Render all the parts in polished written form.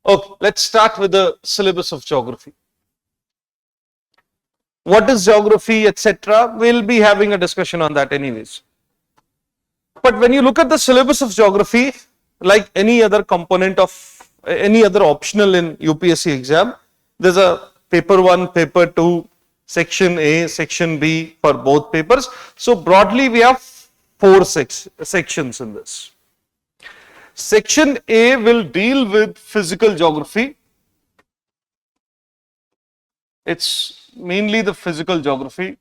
Okay, let's start with the syllabus of geography. What is geography, etc.? We'll be having a discussion on that anyways. But when you look at the syllabus of geography, like any other component of any other optional in UPSC exam, there's a paper 1, paper 2, section A, section B for both papers. So broadly we have 4 sections in this. Section A will deal with physical geography. It's mainly the physical geography.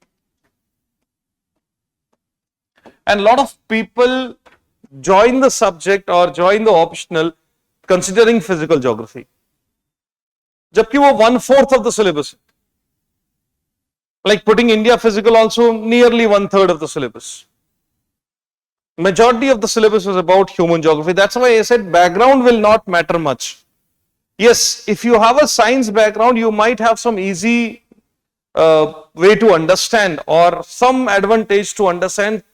And a lot of people join the subject or join the optional considering physical geography. जबकि वो 1/4 of the syllabus. Like putting India physical also nearly 1/3 of the syllabus. Majority of the syllabus is about human geography. That's why I said background will not matter much. Yes, if you have a science background, you might have some easy way to understand or some advantage to understand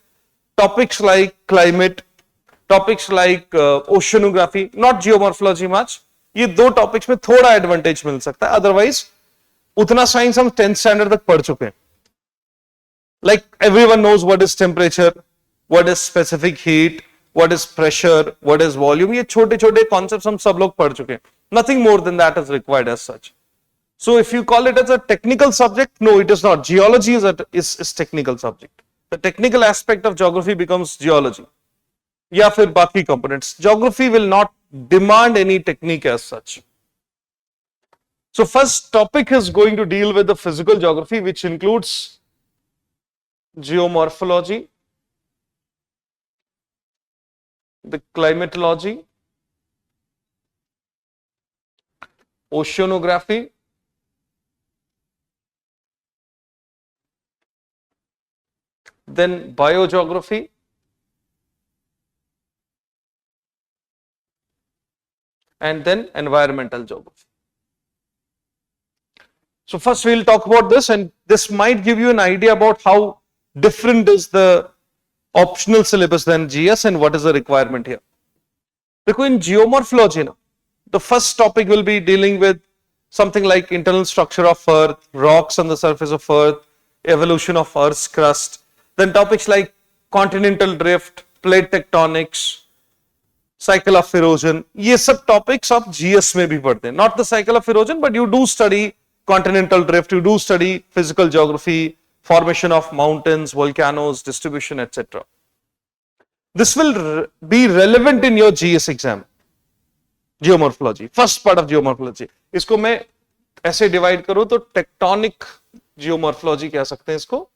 topics like climate, topics like oceanography, not geomorphology much. ये 2 topics में थोड़ा advantage मिल सकता है. Otherwise, उतना science हम 10th standard तक पढ़ चुके हैं. Like everyone knows what is temperature, what is specific heat, what is pressure, what is volume. ये छोटे छोटे concepts हम सब लोग पढ़ चुके हैं. Nothing more than that is required as such. So if you call it as a technical subject, no, it is not. Geology is technical subject. The technical aspect of geography becomes geology. या फिर बाकी components. Geography will not demand any technique as such. So first topic is going to deal with the physical geography, which includes geomorphology, the climatology, oceanography, then biogeography, and then environmental geography. So first we will talk about this, and this might give you an idea about how different is the optional syllabus than GS and what is the requirement here. Because in geomorphology, the first topic will be dealing with something like internal structure of Earth, rocks on the surface of Earth, evolution of Earth's crust, then topics like continental drift, plate tectonics, cycle of erosion. ये सब topics आप GS में भी पढ़ते हैं. Not the cycle of erosion, but you do study continental drift, you do study physical geography, formation of mountains, volcanoes, distribution, etc. This will be relevant in your GS exam. Geomorphology, first part of geomorphology. इसको मैं ऐसे divide करूँ तो tectonic geomorphology कह सकते हैं इसको,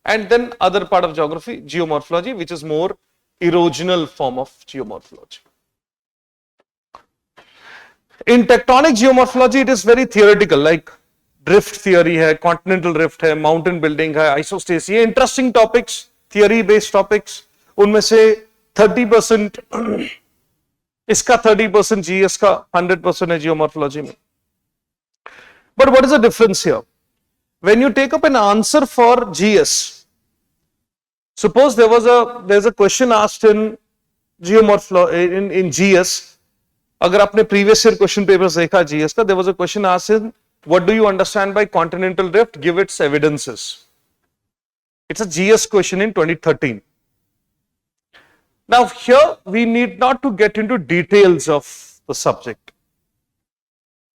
and then other part of geography, geomorphology, which is more erosional form of geomorphology. In tectonic geomorphology, it is very theoretical, like drift theory है, continental drift है, mountain building है, isostasy, ये interesting topics, theory based topics. उनमें से 30% इसका 30% GS का 100% है geomorphology में. But what is the difference here? When you take up an answer for GS, suppose there's a question asked in geomorphology in GS. अगर आपने previous year question papers देखा GS का, there was a question asked in what do you understand by continental drift? Give its evidences. It's a GS question in 2013. Now here we need not to get into details of the subject.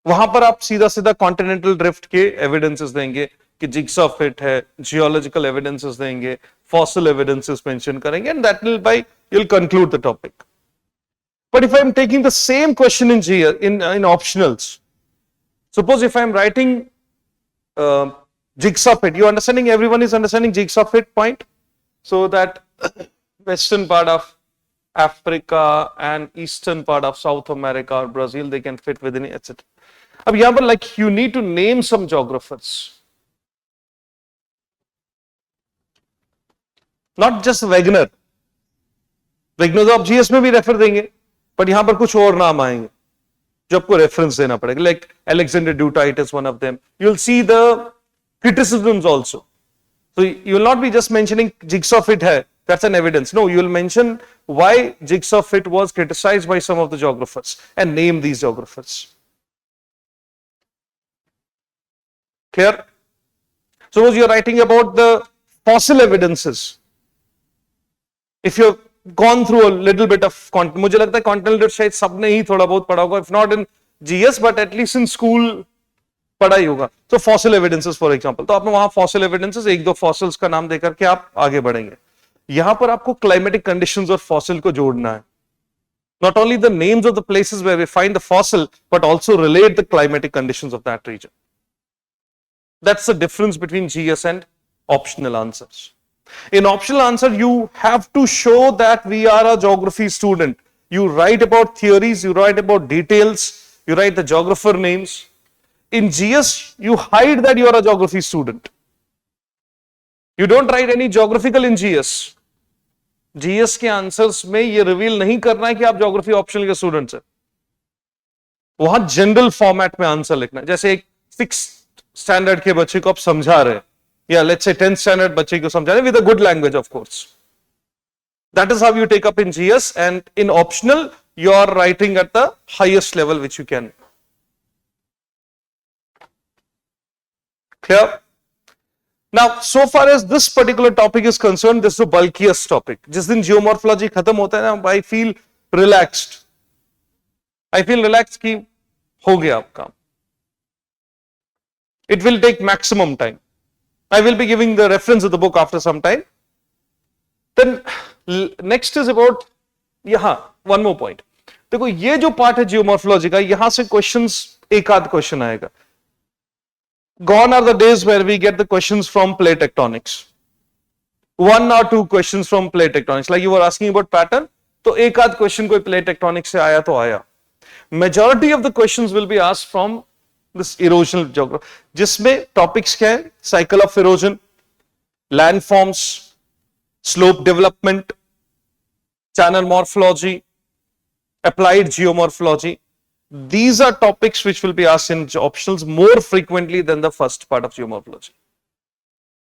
वहां पर आप सीधा सीधा continental drift के evidences देंगे कि jigsaw fit है, geological evidences देंगे, fossil evidences mention करेंगे, and that will you'll conclude the topic. But if I am taking the same question in optionals, suppose if I am writing jigsaw fit, everyone is understanding jigsaw fit point, so that western part of Africa and eastern part of South America or Brazil, they can fit within it, etc. अब यहाँ पर like you need to name some geographers, not just Wegener. Wegener तो आप GS में भी refer देंगे, but यहाँ पर कुछ और नाम आएंगे जो आपको रेफरेंस देना पड़ेगा. Like Alexander Dutite is one of them. You'll see the criticisms also. So you will not be just mentioning jigsaw fit hai, that's an evidence. No, you will mention why jigsaw fit was criticized by some of the geographers and name these geographers. Clear? Suppose you're writing about the fossil evidences. If you've gone through a little bit of content, मुझे लगता है continental शायद सबने ही थोड़ा बहुत पढ़ा होगा, if not in GS, but at least in school पढ़ा ही होगा. So fossil evidences for example, तो आपने वहां fossil evidences एक दो fossils का नाम देकर के आप आगे बढ़ेंगे. यहां पर आपको climatic conditions और fossil को जोड़ना है. Not only the names of the places where we find the fossil, but also relate the climatic conditions of that region. That's the difference between GS and optional answers. In optional answer, you have to show that we are a geography student. You write about theories, you write about details, you write the geographer names. In GS, you hide that you are a geography student. You don't write any geographical in GS. GS के answers में ये reveal नहीं करना है कि आप geography optional के students हैं. वहां जनरल फॉर्मेट में आंसर लिखना है. जैसे एक 6th स्टैंडर्ड के बच्चे को आप समझा रहे हैं, या लेट्स से 10th स्टैंडर्ड बच्चे को समझा रहे हैं with a good language of course. That is how you take up in GS, and in optional you are writing at the highest level which you can. Clear? Now, so far as this particular topic is concerned, this is the bulkiest topic. जिस दिन geomorphology खत्म होता है ना, I feel relaxed. I feel relaxed कि हो गया अब काम. It will take maximum time. I will be giving the reference of the book after some time. Then next is about यहाँ one more point. देखो ये जो पार्ट है geomorphology का, यहाँ से questions एक आध क्वेश्चन आएगा. Gone are the days where we get the questions from plate tectonics. 1 or 2 questions from plate tectonics. Like you were asking about pattern, तो एक आध क्वेश्चन कोई plate tectonics से आया तो आया. Majority of the questions will be asked from this erosional geography, जिसमें topics क्या है? Cycle of erosion, landforms, slope development, channel morphology, applied geomorphology. These are topics which will be asked in optionals more frequently than the first part of geomorphology.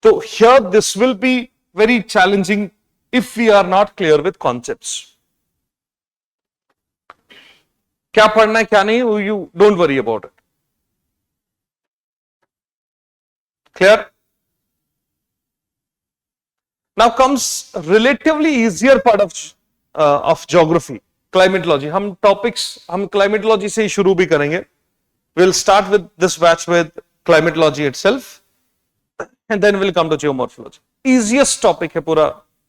So here this will be very challenging if we are not clear with concepts. क्या पढ़ना है क्या नहीं, you don't worry about it. Clear? Now comes relatively easier part of geography. Climatology. हम topics हम climatology से ही शुरू भी करेंगे. We'll start with this batch with climatology itself, and then we'll come to geomorphology. Easiest topic है पूरा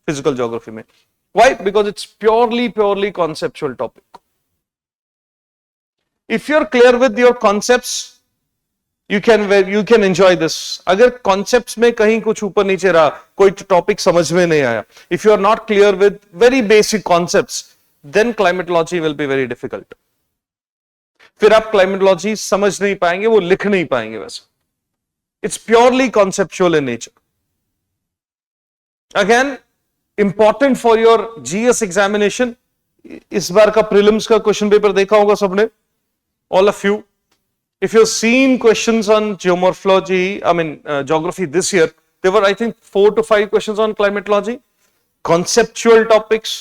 physical geography में. Why? Because it's purely conceptual topic. If you're clear with your concepts, you can enjoy this. अगर concepts में कहीं कुछ ऊपर नीचे रहा, कोई topic समझ में नहीं आया, if you are not clear with very basic concepts, then climatology will be very difficult. फिर आप climatology समझ नहीं पाएंगे, वो लिख नहीं पाएंगे वैसे. It's purely conceptual in nature. Again, important for your GS examination. इस बार का prelims का question paper देखा होगा सबने, all of you. If you've seen questions on geomorphology, geography this year, there were I think 4 to 5 questions on climatology. Conceptual topics.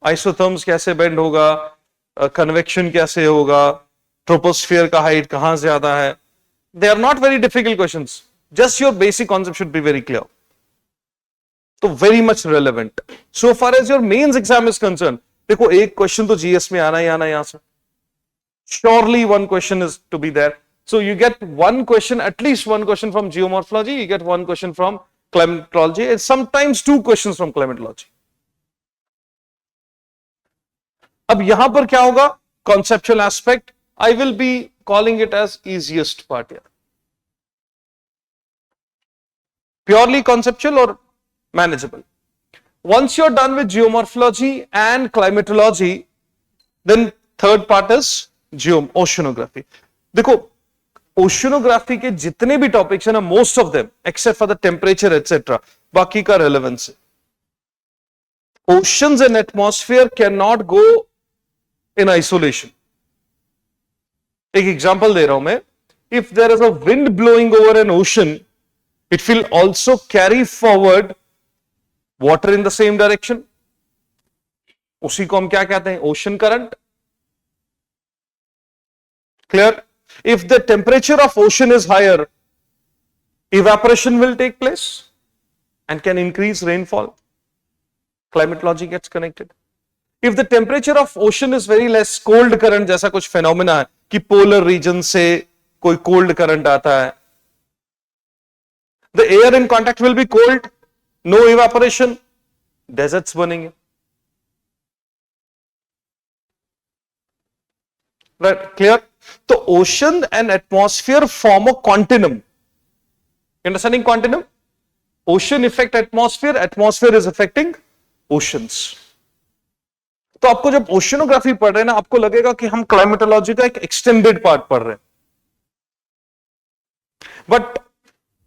Isotherms कैसे bend होगा, convection कैसे होगा, ट्रोपोस्फियर का हाइट कहां ज्यादा है. They are not very difficult questions, just your basic concept should be very clear. तो very much relevant so far as your mains exam is concern. देखो एक क्वेश्चन तो जीएस में आना ही आना यहां से. Surely one question is to be there. So you get one question, at least one question from geomorphology, you get one question from climatology, and sometimes 2 questions from climatology. अब यहां पर क्या होगा, conceptual aspect. I will be calling it as easiest part यार. Purely conceptual और manageable. Once you're done with geomorphology and climatology, then third part is oceanography. देखो oceanography के जितने भी टॉपिक्स है ना, most of them except for the temperature etc, बाकी का relevance है. Oceans and atmosphere cannot go in isolation. एक एग्जांपल दे रहा हूं मैं. If there is a wind blowing over an ocean, it will also carry forward water in the same direction. उसी को हम क्या कहते हैं, ocean current. Clear? If the temperature of ocean is higher, evaporation will take place and can increase rainfall. Climatology gets connected. If the temperature of ocean is very less, cold current जैसा कुछ phenomena है कि polar region से कोई cold current आता है, the air in contact will be cold, no evaporation, deserts बनेंगे. Right, clear? So ocean and atmosphere form a continuum. You understanding continuum? Ocean affect atmosphere, atmosphere is affecting oceans. तो आपको जब oceanography पढ़ रहे हैं ना, आपको लगेगा कि हम क्लाइमेटोलॉजी का एक एक्सटेंडेड पार्ट पढ़ रहे हैं. But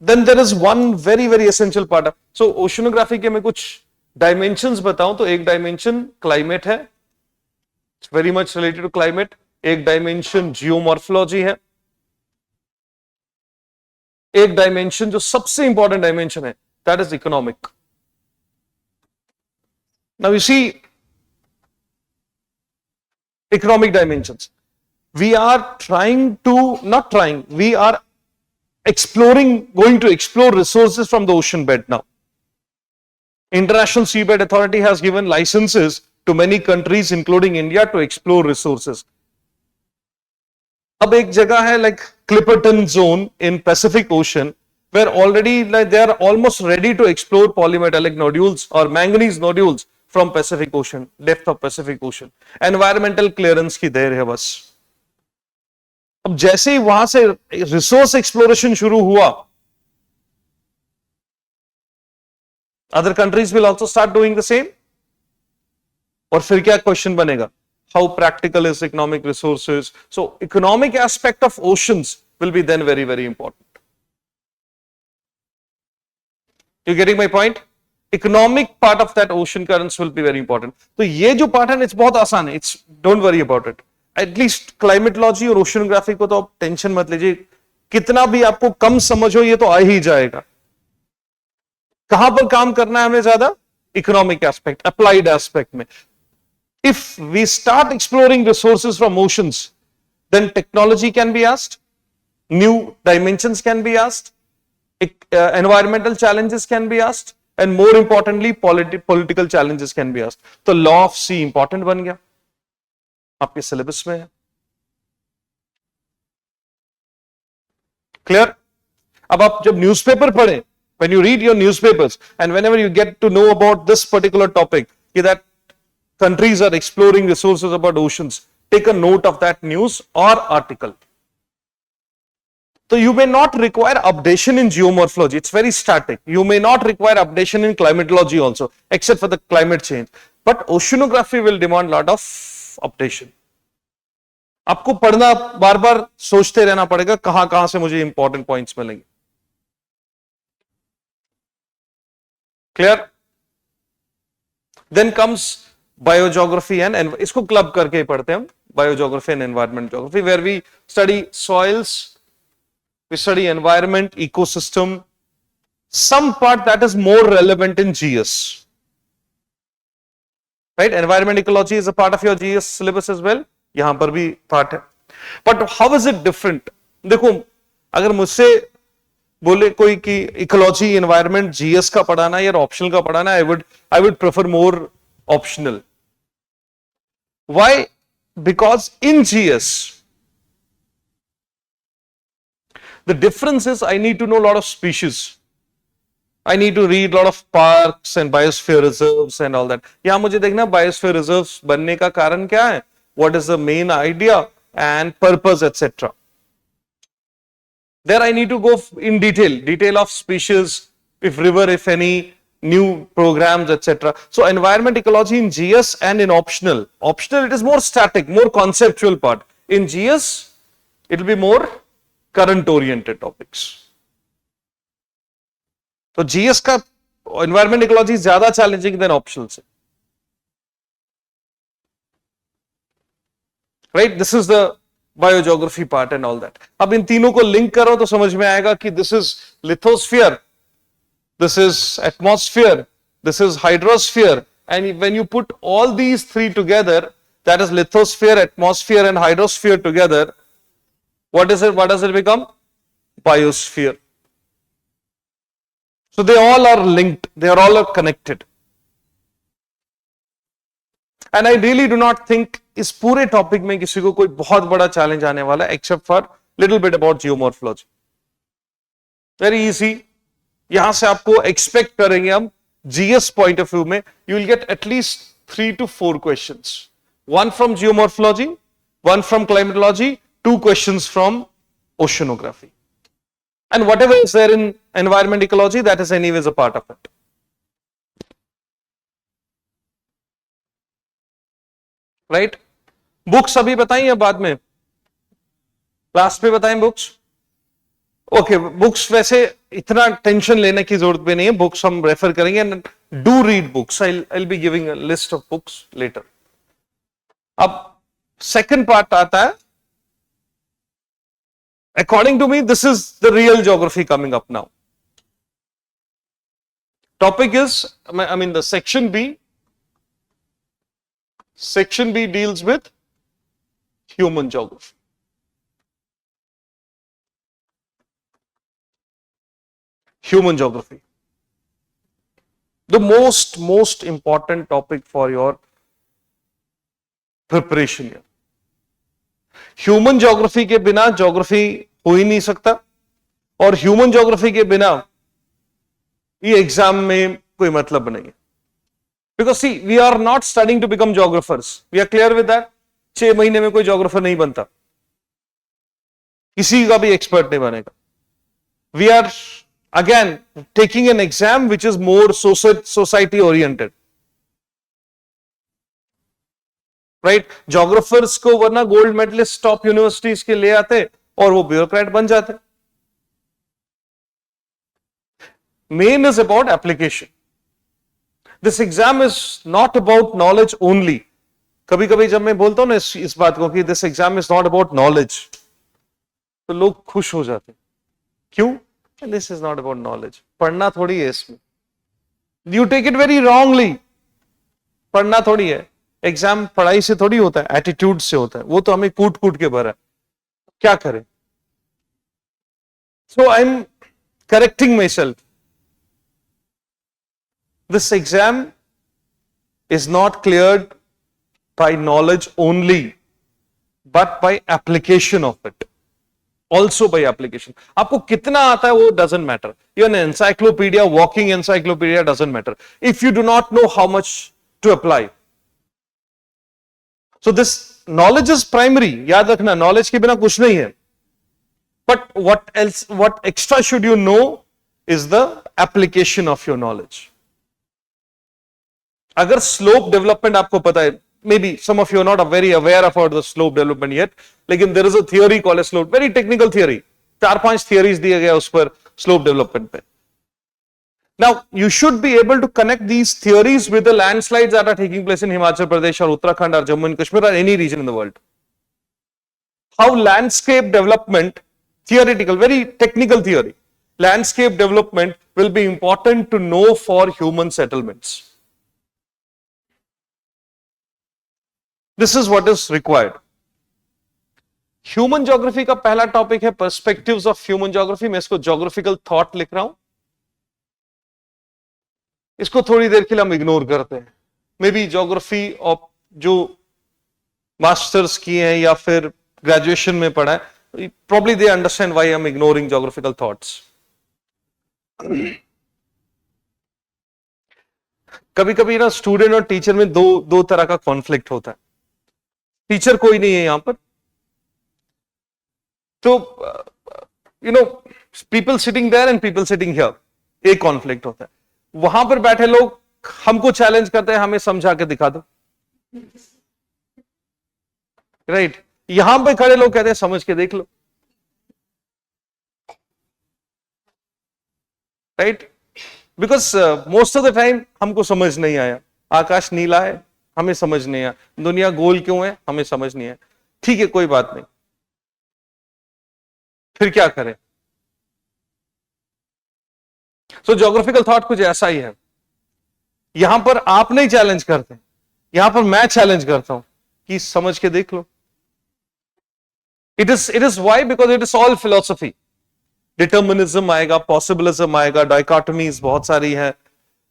then there is one very very essential part. So oceanography के मैं कुछ डायमेंशंस बताऊं तो एक डायमेंशन क्लाइमेट है, very much related to climate. एक डायमेंशन जियोमॉर्फोलॉजी है. एक डायमेंशन जो सबसे इंपॉर्टेंट डायमेंशन है, that is economic. Now you see economic dimensions. We are we are going to explore resources from the ocean bed now. International Seabed Authority has given licenses to many countries, including India, to explore resources. अब एक जगह है like Clipperton Zone in Pacific Ocean, where already they are almost ready to explore polymetallic nodules or manganese nodules from Pacific Ocean, depth of Pacific Ocean. Environmental clearance की देर है बस. अब जैसे ही वहां से रिसोर्स एक्सप्लोरेशन शुरू हुआ, other countries will also start doing the same. और फिर क्या क्वेश्चन बनेगा? How practical is economic resources? So economic aspect of oceans will be then very very important. You getting my point? Economic part of that ocean currents will be very important. तो ये जो part है it's बहुत आसान है. It's don't worry about it. At least climatology और oceanography को तो आप टेंशन मत लीजिए. कितना भी आपको कम समझो ये तो आ ही जाएगा. कहां पर काम करना है हमें ज्यादा? Economic aspect, applied aspect में. If we start exploring resources from oceans, then technology can be asked, new dimensions can be asked, environmental challenges can be asked, and more importantly political challenges can be asked. तो law of sea important बन गया, आपके syllabus में है. Clear? अब आप जब newspaper पढ़ें, when you read your newspapers and whenever you get to know about this particular topic, that countries are exploring resources about oceans, take a note of that news or article. So you may not require updation in geomorphology, it's very static. You may not require updation in climatology also, except for the climate change. But oceanography will demand a lot of updation. आपको पढ़ना, बार बार सोचते रहना पड़ेगा कहां कहां से मुझे important points मिलेंगे. Clear? Then comes biogeography and इसको क्लब करके पढ़ते हैं हम, biogeography and environment geography, where we study soils, we study environment, ecosystem, some part that is more relevant in GS. Right? Environment ecology is a part of your GS syllabus as well. यहां पर भी part है. But how is it different? देखो, अगर मुझसे बोले कोई कि ecology, environment, GS का पढ़ाना या optional का पढ़ाना, I would prefer more optional. Why? Because in GS, the difference is I need to know a lot of species. I need to read a lot of parks and biosphere reserves and all that. यहाँ मुझे देखना biosphere reserves बनने का कारण क्या है? What is the main idea and purpose, etc. There I need to go in detail of species, if river, if any, new programs, etc. So environment ecology in GS and in optional. Optional it is more static, more conceptual part. In GS it will be more current oriented topics. तो GS का environment ecology ज्यादा challenging than optional से. Right? This is the biogeography part and all that. अब इन तीनों को link करो तो समझ में आएगा कि this is lithosphere, this is atmosphere, this is hydrosphere, and when you put all these three together, that is lithosphere, atmosphere and hydrosphere together, what is it? What does it become? Biosphere. So they all are linked, they are all connected. And I really do not think इस पूरे topic में किसी को कोई बहुत बड़ा challenge आने वाला है, except for little bit about geomorphology. Very easy. यहां से आपको एक्सपेक्ट करेंगे हम जीएस पॉइंट ऑफ व्यू में, you will get at least 3 to 4 questions. One from geomorphology, one from climatology, 2 questions from oceanography. And whatever is there in environment ecology, that is anyways a part of it. Right? Books अभी बताएं या बाद में? Last में बताएं books? Okay, books वैसे इतना tension लेने की जरूरत भी नहीं है, बुक्स हम रेफर करेंगे. And do read books. I will be giving a list of books later. अब सेकंड पार्ट आता है. According to me this is the real geography coming up now. Topic is, I mean the section B. Section B deals with human geography. Human geography, the most important topic for your preparation here. Human geography के बिना geography हो ही नहीं सकता, और human geography के बिना ये exam में कोई मतलब नहीं है. Because see, we are not studying to become geographers. We are clear with that. 6 महीने में कोई geographer नहीं बनता, किसी का भी expert नहीं बनेगा. We are again taking an exam which is more society oriented, right? Geographers को वरना गोल्ड मेडलिस्ट टॉप यूनिवर्सिटीज के ले आते और वो ब्यूरोक्रेट बन जाते. Main is about application. This exam is not about knowledge only. कभी कभी जब मैं बोलता हूं ना इस बात को कि this exam is not about knowledge, तो लोग खुश हो जाते. क्यों? This is not about knowledge. पढ़ना थोड़ी है इसमें. You take it very wrongly. पढ़ना थोड़ी है. एग्जाम पढ़ाई से थोड़ी होता है, एटीट्यूड से होता है. वो तो हमें कूट कूट के भरा है, क्या करें? So I'm correcting myself. This exam is not cleared by knowledge only, but by application of it. Also by application. आपको कितना आता है वो doesn't matter. Even an encyclopedia, walking encyclopedia doesn't matter if you do not know how much to apply. So this knowledge is primary. याद रखना, knowledge के बिना कुछ नहीं है. But what else, what extra should you know is the application of your knowledge. अगर slope development आपको पता है, maybe some of you are not very aware about the slope development yet, लेकिन there is a theory called as slope, very technical theory. 4-5 theories दिए गए उस पर slope development पे. Now you should be able to connect these theories with the landslides that are taking place in Himachal Pradesh or Uttarakhand or Jammu and Kashmir or any region in the world. How landscape development, theoretical, very technical theory, landscape development will be important to know for human settlements. This is what is required. Human geography का पहला topic है perspectives of human geography. मैं इसको geographical thought लिख रहा हूं. इसको थोड़ी देर के लिए हम इग्नोर करते हैं. मे बी ज्योग्राफी ऑफ जो मास्टर्स किए हैं या फिर ग्रेजुएशन में पढ़ा है, probably they understand why I'm ignoring geographical thoughts. कभी कभी ना स्टूडेंट और टीचर में दो तरह का कॉन्फ्लिक्ट होता है. टीचर कोई नहीं है यहां पर, तो you know people sitting there and people sitting here, एक कॉन्फ्लिक्ट होता है. वहां पर बैठे लोग हमको चैलेंज करते हैं, हमें समझा के दिखा दो. राइट? यहां पे खड़े लोग कहते हैं समझ के देख लो. Right? Because most of the time हमको समझ नहीं आया. आकाश नीला है, हमें समझ नहीं आया. दुनिया गोल क्यों है, हमें समझ नहीं आया. ठीक है, कोई बात नहीं, फिर क्या करें? सो ज्योग्राफिकल थॉट कुछ ऐसा ही है. यहां पर आप नहीं चैलेंज करते, यहां पर मैं चैलेंज करता हूं कि समझ के देख लो. It is why? Because it is all philosophy. Determinism आएगा, पॉसिबिलिज्म आएगा, डाइकोटमीज बहुत सारी है.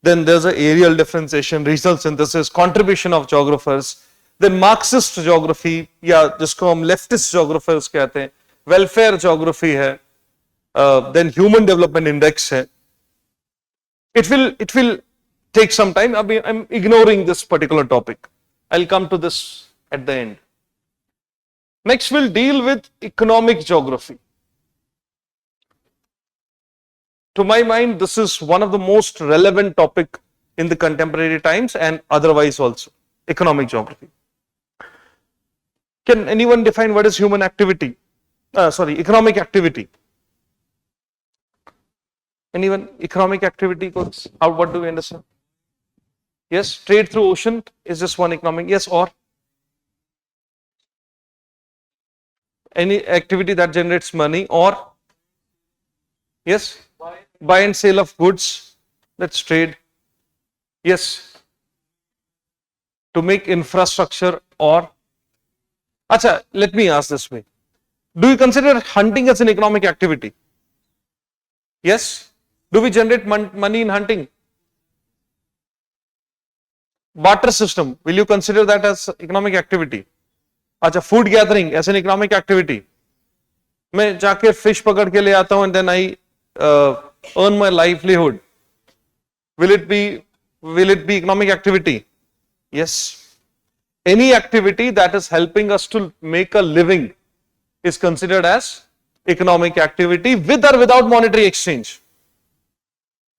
Then there's a areal differentiation, regional synthesis, contribution of geographers. Then Marxist geography या जिसको हम leftist geographers कहते हैं, welfare geography है, then human development index है. It will take some time. I'm ignoring this particular topic. I'll come to this at the end. Next we'll deal with economic geography. To my mind, this is one of the most relevant topic in the contemporary times and otherwise also, economic geography. Can anyone define what is human activity? Economic activity. Anyone? Economic activity, what do we understand? Yes, trade through ocean is just one economic, yes, or any activity that generates money, or yes, buy and sale of goods, that's trade. Yes, to make infrastructure, or acha, let me ask this way. Do you consider hunting as an economic activity? Yes. Do we generate money in hunting? Barter system, will you consider that as economic activity? Acha, food gathering as an economic activity. मैं जाके fish पकड़ के ले आता हूं and then I earn my livelihood. Will it be economic activity? Yes. Any activity that is helping us to make a living is considered as economic activity with or without monetary exchange.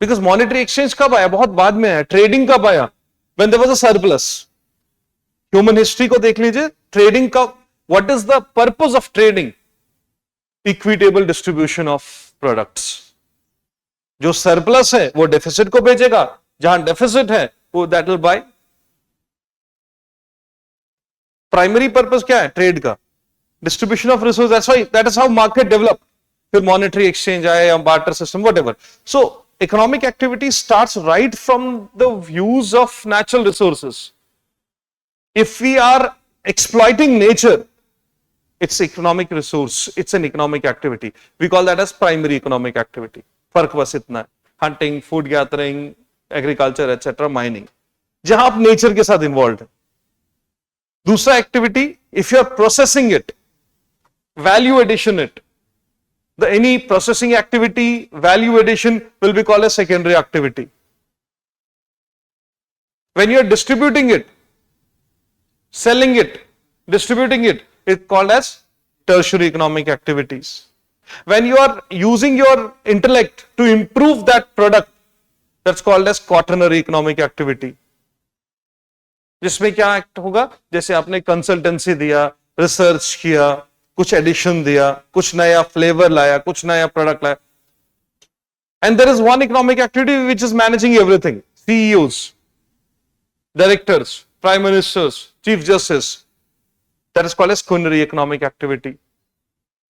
Because monetary exchange कब आया? बहुत बाद में आया. Trading कब आया? When there was a surplus. Human history को देख लीजिए. Trading का, what is the purpose of trading? Equitable distribution of products. जो surplus है वो deficit को बेचेगा. जहां deficit है वो that will buy. Primary purpose क्या है? Trade का. Distribution of resources. That's why, that is how market developed. फिर monetary exchange आया या barter system, whatever. So economic activity starts right from the use of natural resources. If we are exploiting nature, it's economic resource, it's an economic activity. We call that as primary economic activity. फर्क बस इतना है. Hunting, food gathering, agriculture, etc., mining. जहां आप nature के साथ involved है. दूसरा activity, if you are processing it, value addition it, any processing activity, value addition will be called as secondary activity. When you are distributing it, selling it, distributing it, it's called as tertiary economic activities. When you are using your intellect to improve that product, that's called as quaternary economic activity. जिसमें क्या act होगा? जैसे आपने consultancy दिया, research किया, कुछ addition दिया, कुछ नया फ्लेवर लाया, कुछ नया प्रोडक्ट लाया. And there is one economic activity which is managing everything. CEOs, directors, prime ministers, chief justice. That is called as culinary economic activity.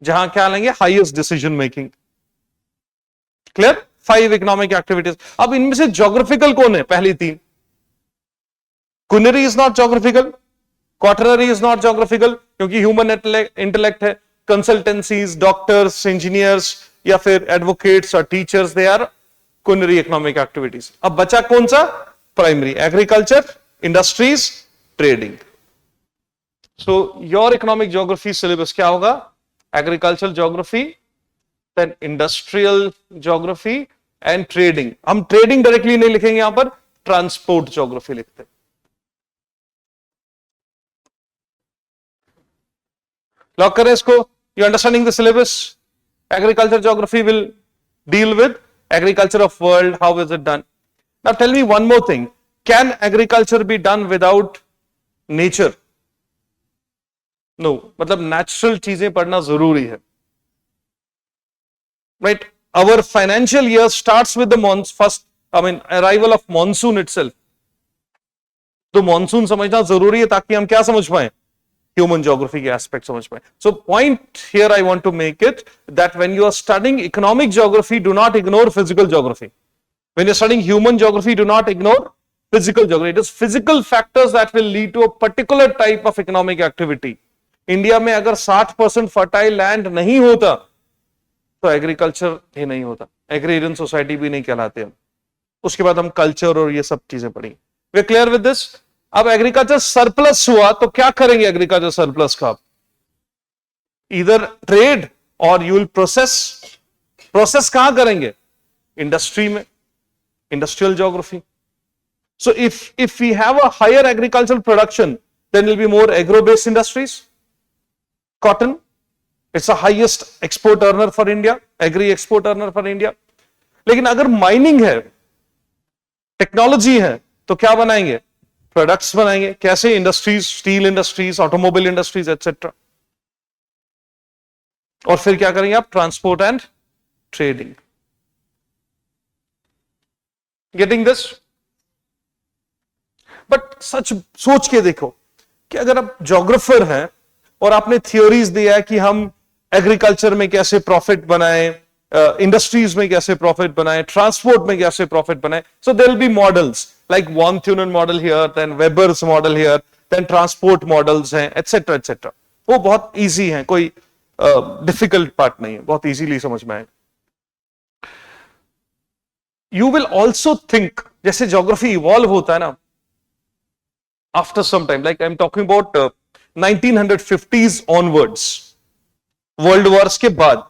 जहां क्या लेंगे? Highest decision making. Clear? 5 economic activities. अब इनमें से geographical कौन है? पहली 3. Culinary is not geographical. Quaternary is not geographical क्योंकि ह्यूमन इंटेलेक्ट है. कंसल्टेंसीज, डॉक्टर्स, इंजीनियर्स या फिर एडवोकेट्स और teachers, they are culinary economic activities. अब बचा कौन सा? Primary. Agriculture, industries, trading. So your economic geography syllabus क्या होगा? Agriculture geography, then industrial geography and trading. हम ट्रेडिंग डायरेक्टली नहीं लिखेंगे, यहां पर ट्रांसपोर्ट ज्योग्राफी लिखते हैं. लॉक करें इसको. You understanding the syllabus. Agriculture geography will deal with agriculture of world, how is it done. Now tell me one more thing, can agriculture be done without nature? No, मतलब natural चीजें पढ़ना जरूरी है. Right, our financial year starts with the arrival of monsoon itself. तो monsoon समझना जरूरी है ताकि हम क्या समझ पाए? Human geography के aspect समझ पाए. So point here I want to make it that when you are studying economic geography, do not ignore physical geography. When you are studying human geography, do not ignore physical geography. It is physical factors that will lead to a particular type of economic activity. India में अगर 60% fertile land नहीं होता तो agriculture ही नहीं होता, agrarian society भी नहीं कहलाते हम। उसके बाद हम कल्चर और ये सब चीजें पढ़ेंगे। वे क्लियर विद दिस? अब एग्रीकल्चर सरप्लस हुआ तो क्या करेंगे एग्रीकल्चर सरप्लस का? इधर ट्रेड और यू विल प्रोसेस। प्रोसेस कहां करेंगे? इंडस्ट्री में, industrial geography. So if we have a higher agricultural production, then will be more agro-based industries. Cotton, it's the highest export earner for India, agri export earner for India. लेकिन अगर mining है, technology है, तो क्या बनाएंगे? Products बनाएंगे। कैसे? Industries, steel industries, automobile industries etcetera. और फिर क्या करेंगे आप? Transport and trading. Getting this? But such सोच के देखो कि अगर आप ज्योग्राफर हैं और आपने थियोरीज दिया है कि हम एग्रीकल्चर में कैसे प्रॉफिट बनाएं, इंडस्ट्रीज में कैसे प्रॉफिट बनाएं, ट्रांसपोर्ट में कैसे प्रॉफिट बनाएं, so there will be models like von Thunen model here, then Weber's model here, then transport models हैं एटसेट्रा एटसेट्रा। वो बहुत इजी हैं, कोई डिफिकल्ट पार्ट नहीं है, बहुत इजीली समझ में आए। यू विल ऑल्सो थिंक, जैसे ज्योग्राफी इवॉल्व होता है ना, after some time, like I'm talking about 1950s onwards, World Wars के बाद,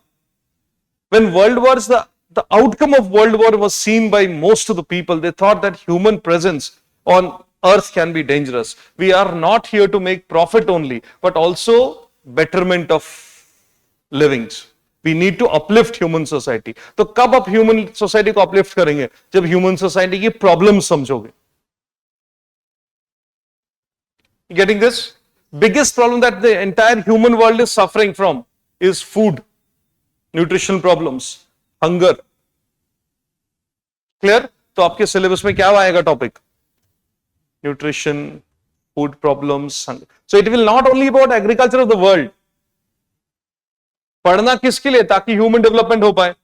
when World Wars, the outcome of World War was seen by most of the people. They thought that human presence on earth can be dangerous. We are not here to make profit only, but also betterment of livings. We need to uplift human society. तो कब आप human society को uplift करेंगे? जब human society की problems समझोगे। Getting this? Biggest problem that the entire human world is suffering from is food, nutrition problems, hunger. Clear? तो आपके सिलेबस में क्या आएगा topic? Nutrition, food problems, hunger. So it will not only about agriculture of the world. पढ़ना किसके लिए? ताकि human development हो पाए।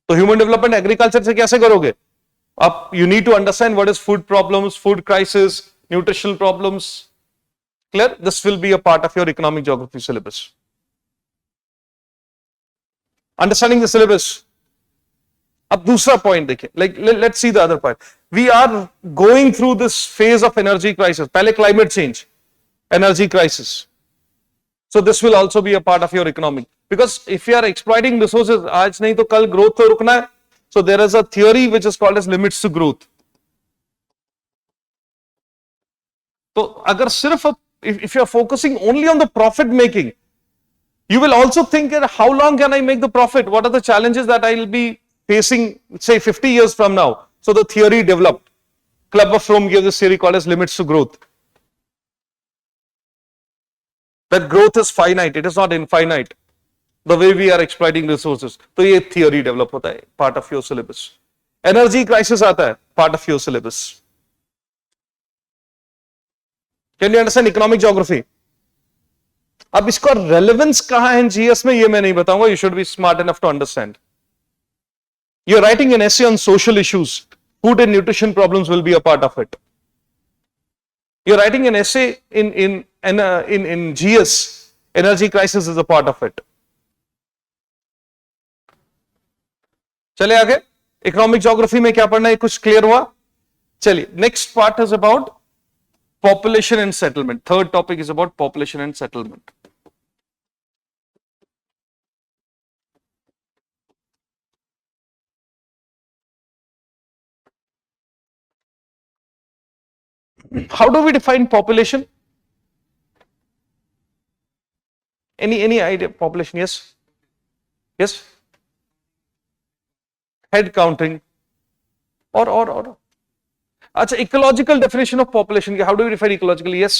तो ह्यूमन डेवलपमेंट एग्रीकल्चर से कैसे करोगे? आप you need to understand what is food problems, food crisis, nutritional problems. Clear? This will be a part of your economic geography syllabus. Understanding the syllabus. अब दूसरा point देखिए, like let's see the other part. We are going through this phase of energy crisis. पहले climate change, energy crisis. So this will also be a part of your economic. Because if you are exploiting resources, आज नहीं तो कल growth तो रुकना है. So there is a theory which is called as limits to growth. तो अगर सिर्फ if you are focusing only on the profit making, you will also think how long can I make the profit? What are the challenges that I will be facing, say 50 years from now? So the theory developed. Club of Rome gave this theory called as limits to growth. That growth is finite, it is not infinite. The way we are exploiting resources. तो ये theory develop होता है, part of your syllabus. Energy crisis आता है, part of your syllabus. Can you understand economic geography? अब इसका relevance कहां है जीएस में, ये मैं नहीं बताऊंगा. You should be smart enough to understand. You're writing an essay on social issues. Food and nutrition problems will be a part of it. You're writing an essay in GS. Energy crisis is a part of it. चले आगे. Economic geography में क्या पढ़ना है, कुछ clear हुआ? चलिए, next part is about population and settlement. Third topic is about population and settlement. How do we define population? Any idea? Population, yes? Yes? Head counting or अच्छा, ecological definition of population. How do we define ecologically? Yes.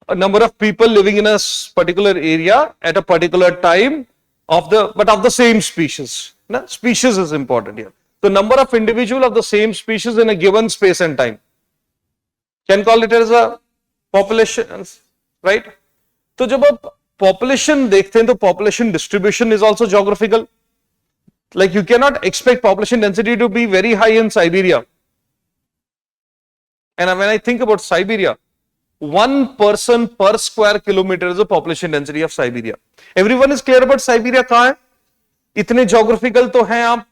A number of people living in a particular area at a particular time of the same species. No? Species is important here. The number of individual of the same species in a given space and time. Can call it as a population, right? तो जब आप population देखते हैं तो population distribution is also geographical. Like you cannot expect population density to be very high in Siberia. And when I think about Siberia, 1 person per square kilometer is the population density of Siberia. Everyone is clear about Siberia कहां है? इतने geographical तो हैं आप.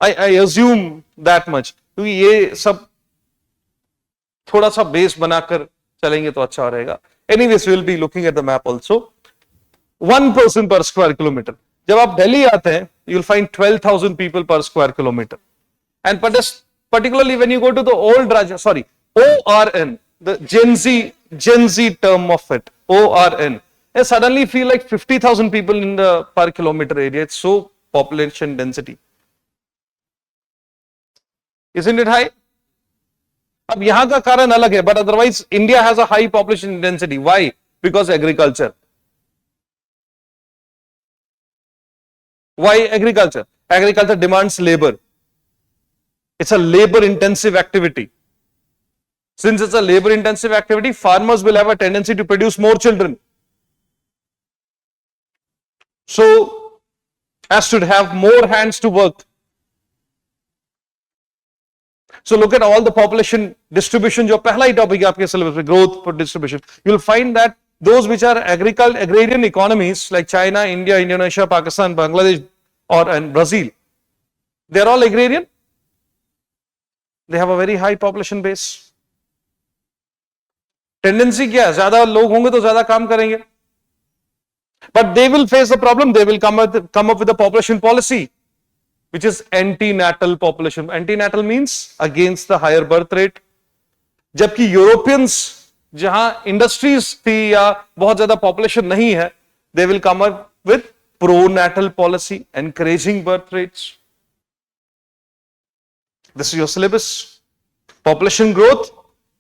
I assume that much. क्योंकि ये सब थोड़ा सा बेस बनाकर चलेंगे तो अच्छा रहेगा. Anyways, we will be looking at the map also. 1 person per square kilometer. जब आप दिल्ली आते हैं, you will find 12,000 people per square kilometer. And particularly when you go to the old Raja, ORN, the Gen Z term of it, ORN, I suddenly feel like 50,000 people in the per kilometer area. It's so population density. Isn't it high? अब यहां का कारण अलग है, but otherwise India has a high population density. Why? Because agriculture. Why agriculture? Agriculture demands labor. It's a labor intensive activity. Since it's a labor intensive activity, farmers will have a tendency to produce more children. So, as to have more hands to work. So, look at all the population distribution, जो पहला ही topic है आपके syllabus में, growth for distribution. You'll find that those which are agrarian economies like China, India, Indonesia, Pakistan, Bangladesh, and Brazil, they're all agrarian. They have a very high population base. Tendency क्या है? ज्यादा लोग होंगे तो ज्यादा काम करेंगे. But they will face the problem. They will come up with a population policy, which is antenatal population. Antenatal means against the higher birth rate. जबकि यूरोपियंस जहां इंडस्ट्रीज थी या बहुत ज्यादा पॉपुलेशन नहीं है, they will come up with pro-natal policy, encouraging birth rates. This is your syllabus. Population growth,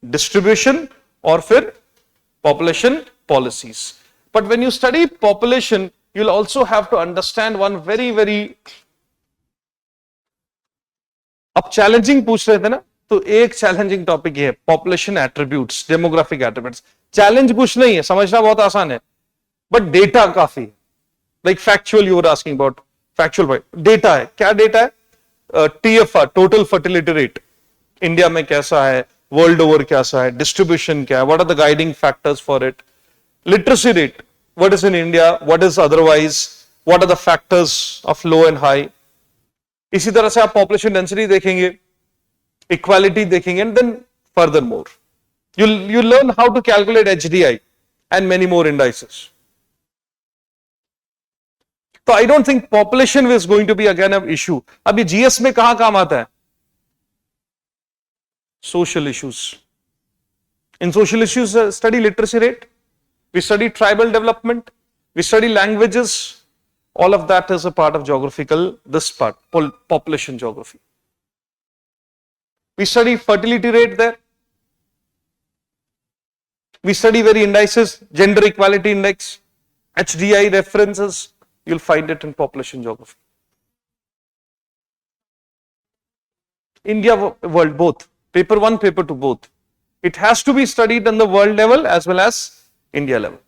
distribution, और फिर population policies. But when you study population, you'll also have to understand one very अब challenging पूछ रहे थे ना, तो एक challenging topic ये है, population attributes, demographic attributes. Challenge कुछ नहीं है, समझना बहुत आसान है, but data काफी है. Like factual you were asking about, factual by data है. क्या data है? TFR, total fertility rate. India में कैसा है, वर्ल्ड ओवर कैसा है, डिस्ट्रीब्यूशन क्या है, what are the guiding factors for it, literacy rate, what is in India, what is otherwise, what are the factors of low and high. इसी तरह से आप पॉपुलेशन डेंसिटी देखेंगे, इक्वालिटी देखेंगे, and then further more you learn how to calculate HDI and many more indices. So I don't think population is going to be again an issue. अभी GS में कहां काम आता है? Social issues. In social issues, study literacy rate, we study tribal development, we study languages. All of that is a part of geographical, this part, population geography. We study fertility rate there. We study very indices, gender equality index, HDI references. You'll find it in population geography. India, world, both. Paper 1, paper 2, both. It has to be studied on the world level as well as India level.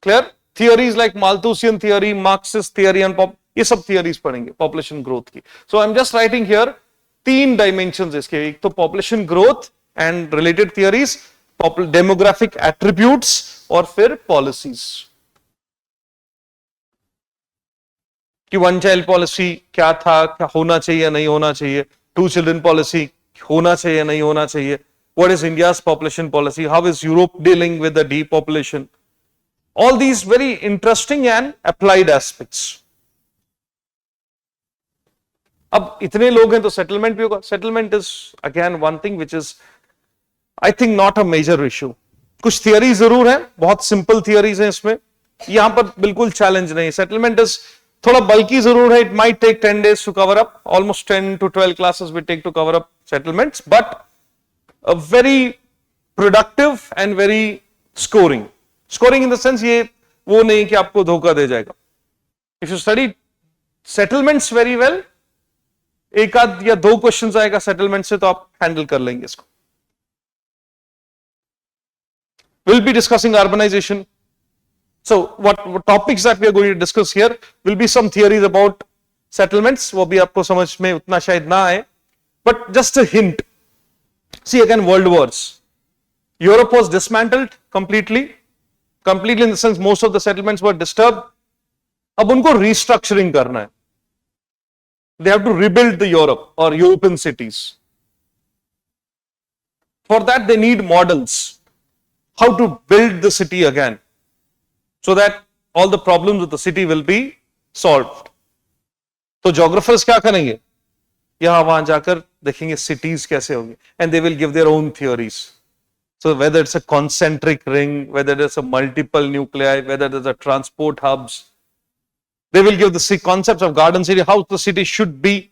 Clear? Theories like Malthusian theory, Marxist theory, and ये सब theories पढ़ेंगे population growth की. So I'm just writing here 3 dimensions इसके. एक तो population growth and related theories, demographic attributes, और फिर policies. कि 1 child policy क्या था, क्या होना चाहिए, नहीं होना चाहिए. 2 children policy होना चाहिए, नहीं होना चाहिए. What is India's population policy? How is Europe dealing with the depopulation? All these very interesting and applied aspects. अब इतने लोग हैं तो settlement भी होगा. Settlement is again one thing which is I think not a major issue. कुछ theories जरूर हैं, बहुत simple theories हैं इसमें. यहां पर बिल्कुल challenge नहीं. Settlement is थोड़ा बल्कि जरूर है. It might take 10 days to cover up. Almost 10 to 12 classes we take to cover up settlements, but a very productive and very scoring. Scoring in the sense ये वो नहीं कि आपको धोखा दे जाएगा. If you study settlements very well, एक आध या 2 क्वेश्चंस आएगा सेटलमेंट से तो आप हैंडल कर लेंगे इसको. We'll be discussing urbanization. So what topics that we are going to discuss here will be some theories about settlements. वो भी आपको समझ में उतना शायद ना आए, but just a hint. See again, world wars. Europe was dismantled completely in the sense most of the settlements were disturbed. अब उनको restructuring करना है. They have to rebuild the Europe or European cities. For that they need models. How to build the city again so that all the problems of the city will be solved. तो geographers क्या करेंगे? यहां वहां जाकर देखेंगे cities कैसे होंगी, and they will give their own theories. So whether it's a concentric ring, whether there's a multiple nuclei, whether there's a transport hubs, they will give the concepts of garden city, how the city should be.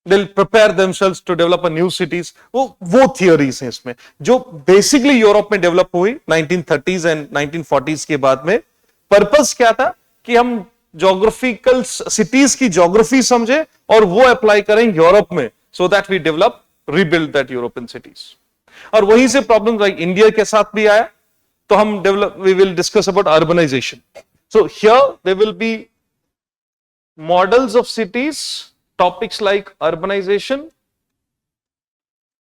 They'll prepare themselves to develop a new cities. वो theories हैं इसमें जो basically Europe में develop हुई 1930s and 1940s के बाद में. Purpose क्या था कि हम जोग्राफिकल सिटीज की ज्योग्राफी समझे और वो अप्लाई करें यूरोप में, so that we develop rebuild that European cities. और वहीं से प्रॉब्लम लाइक इंडिया के साथ भी आया. तो हम develop we will discuss about urbanization. So here there will be models of cities, topics like urbanization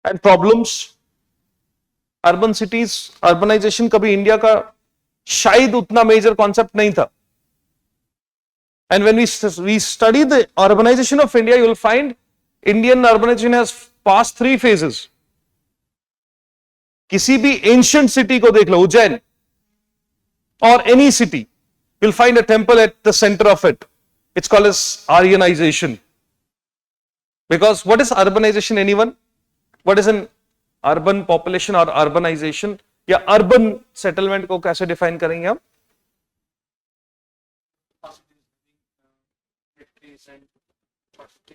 and problems. Urban cities, urbanization कभी इंडिया का शायद उतना मेजर कॉन्सेप्ट नहीं था. And when we study the urbanization of India, you will find Indian urbanization has passed 3 phases. किसी भी ancient city को देख लो, Ujjain or any city, you'll find a temple at the center of it. It's called as Aryanization. Because what is urbanization, anyone? What is an urban population or urbanization? या urban settlement को कैसे define करेंगे हम?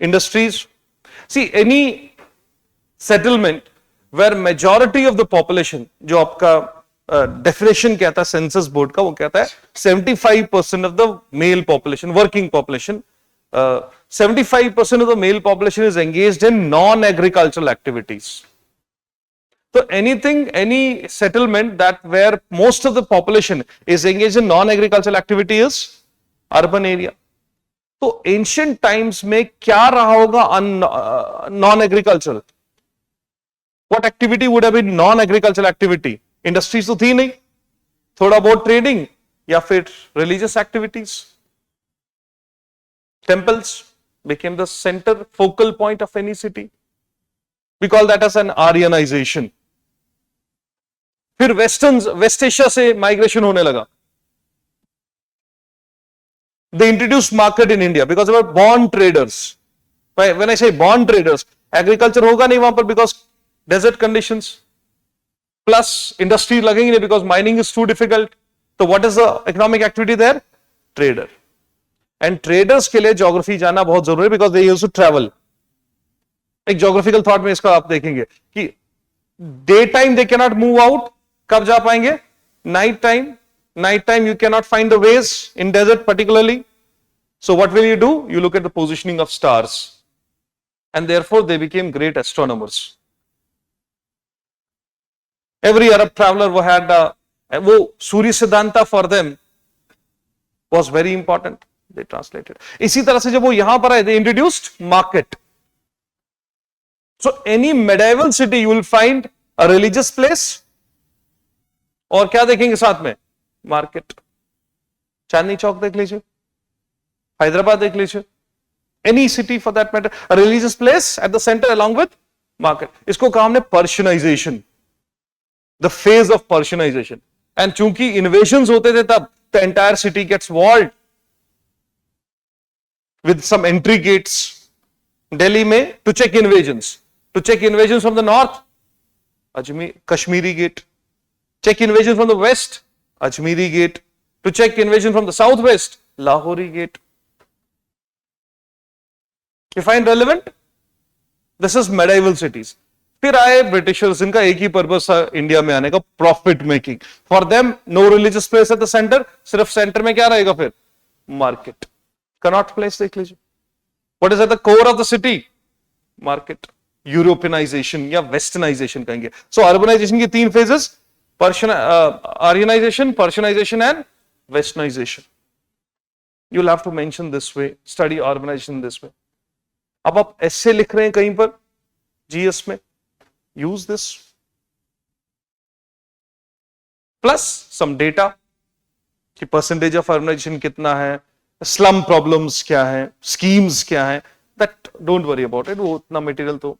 Industries. See, any settlement where majority of the population, जो आपका definition कहता है census board का, वो कहता है 75% of the male population, working population, 75% of the male population is engaged in non-agricultural activities. So anything, any settlement that where most of the population is engaged in non-agricultural activity is urban area. तो ancient times में क्या रहा होगा non agricultural? What activity would have been non agricultural activity? Industries तो थी नहीं, थोड़ा बहुत ट्रेडिंग या फिर religious activities. Temples became the center focal point of any city. We call that as an Aryanization. फिर वेस्ट एशिया से migration होने लगा. They introduced market in India because they were born traders. When I say born traders, agriculture होगा नहीं वहां पर because desert conditions. Plus industry लगेंगे नहीं because mining is too difficult. So what is the economic activity there? Trader. And traders के लिए geography जानना बहुत जरूरी है because they used to travel. एक geographical thought में इसका आप देखेंगे कि day time they cannot move out. कब जा पाएंगे? Night time. Night time you cannot find the ways in desert particularly. So what will you do? You look at the positioning of stars. And therefore they became great astronomers. Every Arab traveler had वो सूर्य Siddhanta for them was very important. They translated. इसी तरह से जब वो यहां पर आए, they introduced market. So any medieval city you will find a religious place. और क्या देखेंगे साथ में? मार्केट. चांदनी चौक देख लीजिए, हैदराबाद देख लीजिए, any city for that matter, a religious place at the centre along with market. इसको कहा हमने Persianization, the phase of Persianization. And चूंकि इन्वेजन्स होते थे तब the entire city gets walled with some entry gates. Delhi में to check invasions from the north, Kashmiri gate. Check invasion from the west, Ajmeri gate. To check invasion from the southwest, Lahori gate. You find relevant? This is medieval cities. फिर आए Britishers, इनका एक ही purpose था India में आने का, profit making. For them no religious place at the centre, सिर्फ centre में क्या रहेगा फिर? मार्केट. कनॉट प्लेस देख लीजिए. What is at the core of the city? Market. Europeanization या वेस्टर्नाइजेशन कहेंगे. सो अर्बनाइजेशन की 3 phases, Aryanization, Persianization and Westernization. You'll have to mention this way, study urbanization this way. अब आप ऐसे लिख रहे हैं कहीं पर, GS में, use this plus some data कि परसेंटेज ऑफ अर्बनाइजेशन कितना है, स्लम प्रॉब्लम्स क्या है, स्कीम्स क्या है, that don't worry about it, वो उतना मटेरियल तो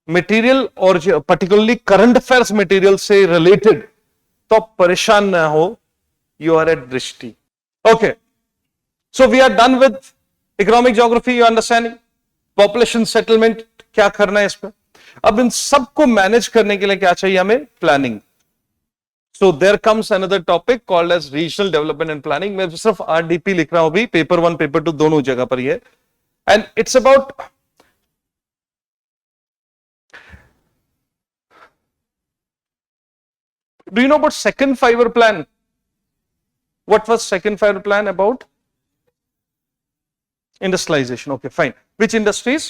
मटेरियल और पर्टिकुलरली करंट अफेयर्स मटेरियल से रिलेटेड तो आप परेशान ना हो, you are at Drishti. Okay, so we are done with economic geography, you understanding, population settlement क्या करना है इसमें. अब इन सबको मैनेज करने के लिए क्या चाहिए हमें, planning. So there comes another topic called as regional development and planning. मैं सिर्फ RDP लिख रहा हूं अभी, पेपर 1 पेपर 2 दोनों जगह पर ही है. And it's about do you know about second five-year plan? What was second five-year plan about? Industrialization. Okay, fine. Which industries?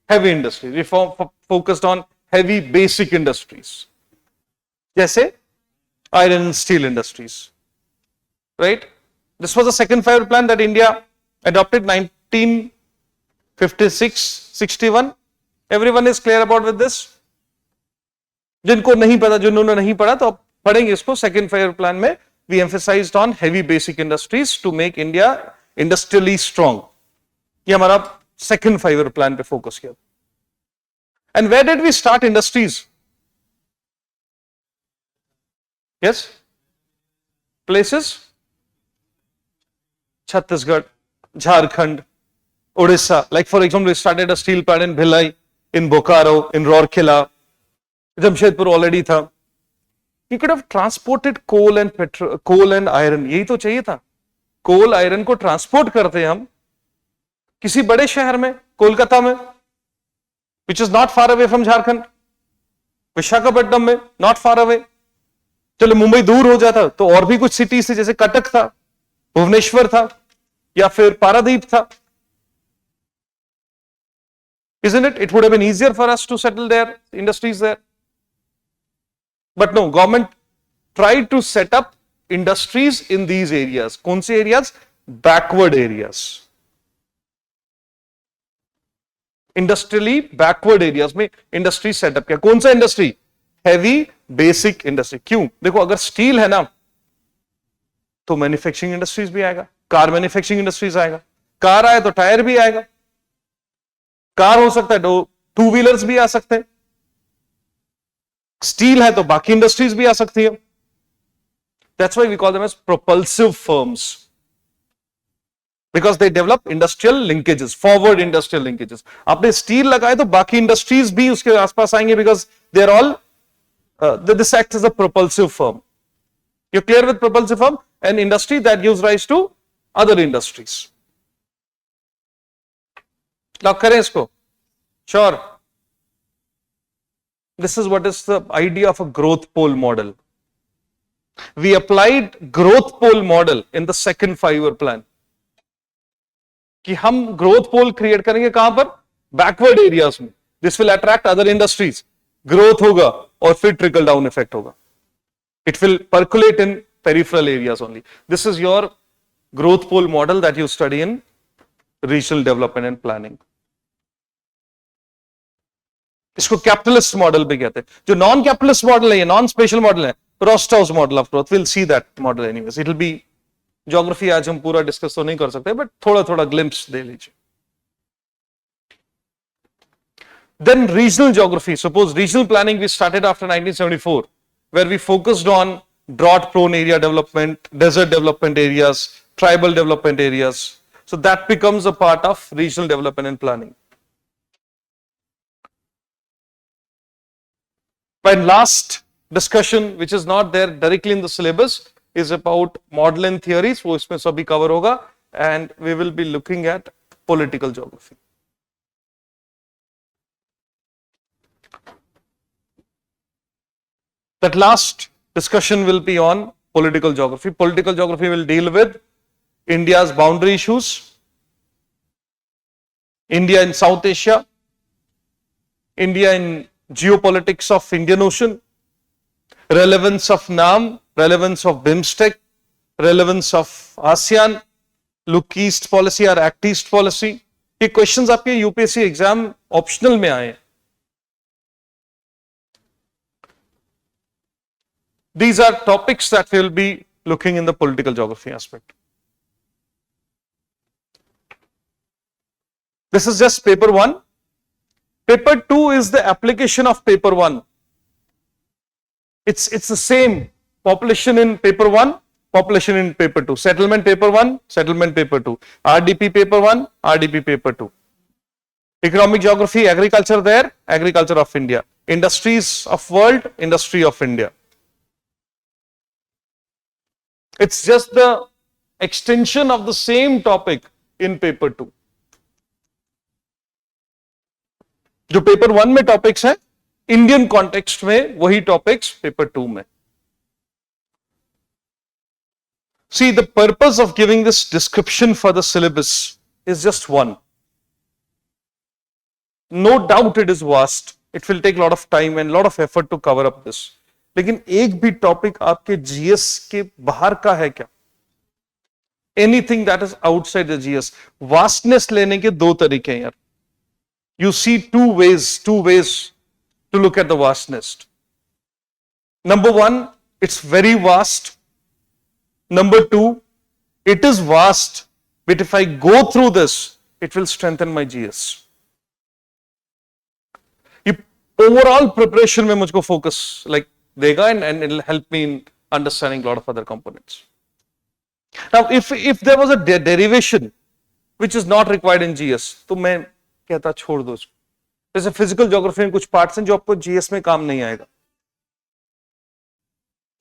Heavy industries. We focused on heavy basic industries. जैसे iron and steel industries, right? This was the second five-year plan that India adopted 1956-61. Everyone is clear about with this? जिनको नहीं पता, जिन्होंने नहीं पढ़ा तो आप पढ़ेंगे इसको. second five-year plan में we emphasized on heavy basic industries to make India industrially strong. ये हमारा second five-year plan पे focus किया. And where did we start industries? Yes, places Chhattisgarh, Jharkhand, Odisha. Like for example, we started a steel plant in Bhilai, in Bokaro, in Rourkela, Jamshedpur already था. You could have transported coal and iron. यही तो चाहिए था. Coal, iron को transport करते हम किसी बड़े शहर में, कोलकाता में, which is not far away from Jharkhand, Visakhapatnam में, not far away. चलो मुंबई दूर हो जाता तो और भी कुछ सिटी से, जैसे कटक था, भुवनेश्वर था, या फिर पारादीप था. Isn't it? It would have been easier for us to settle there, industries there. But no, government tried to set up industries in these areas. कौन से areas? Backward areas. Industrially backward areas में industry setup किया. कौन सा industry? Heavy basic industry. क्यों? देखो, अगर steel है ना तो मैन्युफैक्चरिंग इंडस्ट्रीज भी आएगा, कार मैन्युफैक्चरिंग इंडस्ट्रीज आएगा, कार आए तो टायर भी आएगा, कार हो सकता है तो टू व्हीलर्स भी आ सकते हैं, स्टील है तो बाकी इंडस्ट्रीज भी आ सकती है. That's why we call them as propulsive firms, because they develop industrial linkages, forward industrial linkages. आपने स्टील लगाए तो बाकी इंडस्ट्रीज भी उसके आसपास आएंगे, because they are all this acts as a propulsive firm. You're clear with propulsive firm? An industry that gives rise to other industries. Lock करें इसको. Sure. This is what is the idea of a growth pole model. We applied growth pole model in the second five-year plan. कि हम growth pole create करेंगे कहां पर? Backward areas में. This will attract other industries. Growth होगा और फिर trickle down effect होगा. It will percolate in peripheral areas only. This is your growth pole model that you study in regional development and planning. इसको capitalist model भी कहते हैं. जो non capitalist model है, ये नॉन स्पेशल मॉडल है, Rostow's model of growth. Will see that model anyways. It will be geography, आज हम पूरा डिस्कस तो नहीं कर सकते, बट थोड़ा थोड़ा ग्लिम्प्स दे लीजिए. Then regional geography. Suppose regional planning we started after 1974, where we focused on drought-prone area development, desert development areas, tribal development areas. So that becomes a part of regional development and planning. My last discussion, which is not there directly in the syllabus, is about model and theories. वो इसमें सभी cover होगा, and we will be looking at political geography. That last discussion will be on political geography. Political geography will deal with India's boundary issues, India in South Asia, India in geopolitics of Indian Ocean, relevance of NAM, relevance of BIMSTEC, relevance of ASEAN, look East policy or act East policy. ये questions आपके UPSC exam optional में आए. These are topics that we'll be looking in the political geography aspect. This is just paper 1. Paper 2 is the application of paper 1. It's the same population in paper 1, population in paper 2. Settlement paper 1, settlement paper 2. RDP paper 1, RDP paper 2. Economic geography, agriculture there, agriculture of India. Industries of world, industry of India. It's just the extension of the same topic in paper 2. जो paper 1 में topics हैं, Indian context में वही topics paper 2 में. See, the purpose of giving this description for the syllabus is just one. No doubt it is vast. It will take a lot of time and a lot of effort to cover up this. लेकिन एक भी topic आपके GS के बाहर का है क्या? Anything that is outside the GS. Vastness लेने के दो तरीके हैं यार. You see two ways to look at the vastness. Number 1, it's very vast. Number 2, it is vast, but if I go through this, it will strengthen my GS. ये overall preparation में मुझको focus like देगा and it'll help me in understanding a lot of other components. Now, if there was a derivation which is not required in GS, तो मैं कहता छोड़ दो उसको. जैसे फिजिकल ज्योग्राफी में कुछ पार्ट्स हैं जो आपको जीएस में काम नहीं आएगा.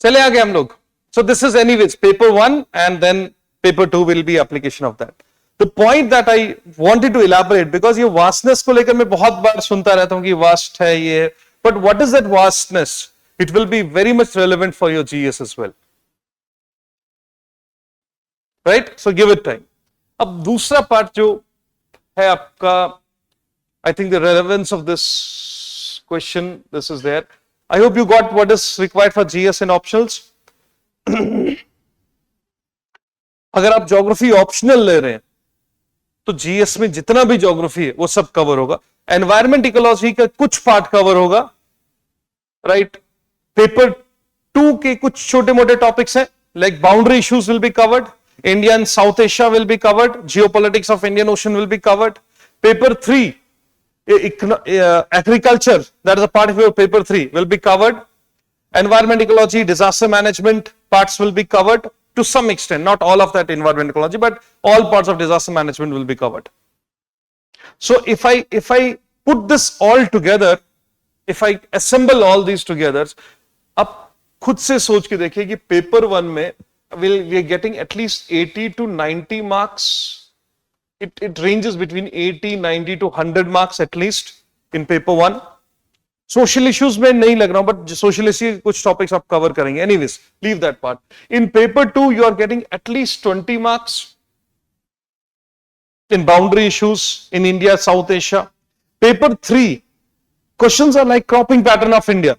चले आगे हम लोग. So this is anyways paper 1 and then paper 2 will be application of that. The point that I wanted to elaborate, because ये vastness को लेकर मैं बहुत बार सुनता रहता हूँ कि vast है ये, but what is that vastness? It will be very much relevant for your GS as well. Right? So give it time. अब दूसरा पार्ट जो है आपका, I think the relevance of this question, this is there. I hope you got what is required for GS and optionals. अगर आप geography optional ले रहे हैं तो जीएस में जितना भी ज्योग्राफी है वो सब कवर होगा. एनवायरमेंट इकोलॉजी का कुछ पार्ट कवर होगा, राइट. पेपर 2 के कुछ छोटे मोटे टॉपिक्स हैं, like boundary issues will be covered, India and south Asia will be covered, geopolitics of Indian ocean will be covered. Paper 3, agriculture, that is a part of your paper 3, will be covered. Environment ecology, disaster management parts will be covered to some extent, not all of that environment ecology, but all parts of disaster management will be covered. So if I put this all together, if I assemble all these together, अब खुद से सोच के देखिए कि paper 1 में we are getting at least 80 to 90 marks. It ranges between 80, 90 to 100 marks at least in paper 1. Social issues में नहीं लग रहा हूं, but social issues कुछ topics आप cover करेंगे. Anyways, leave that part. In paper 2, you are getting at least 20 marks in boundary issues in India, South Asia. Paper 3, questions are like cropping pattern of India,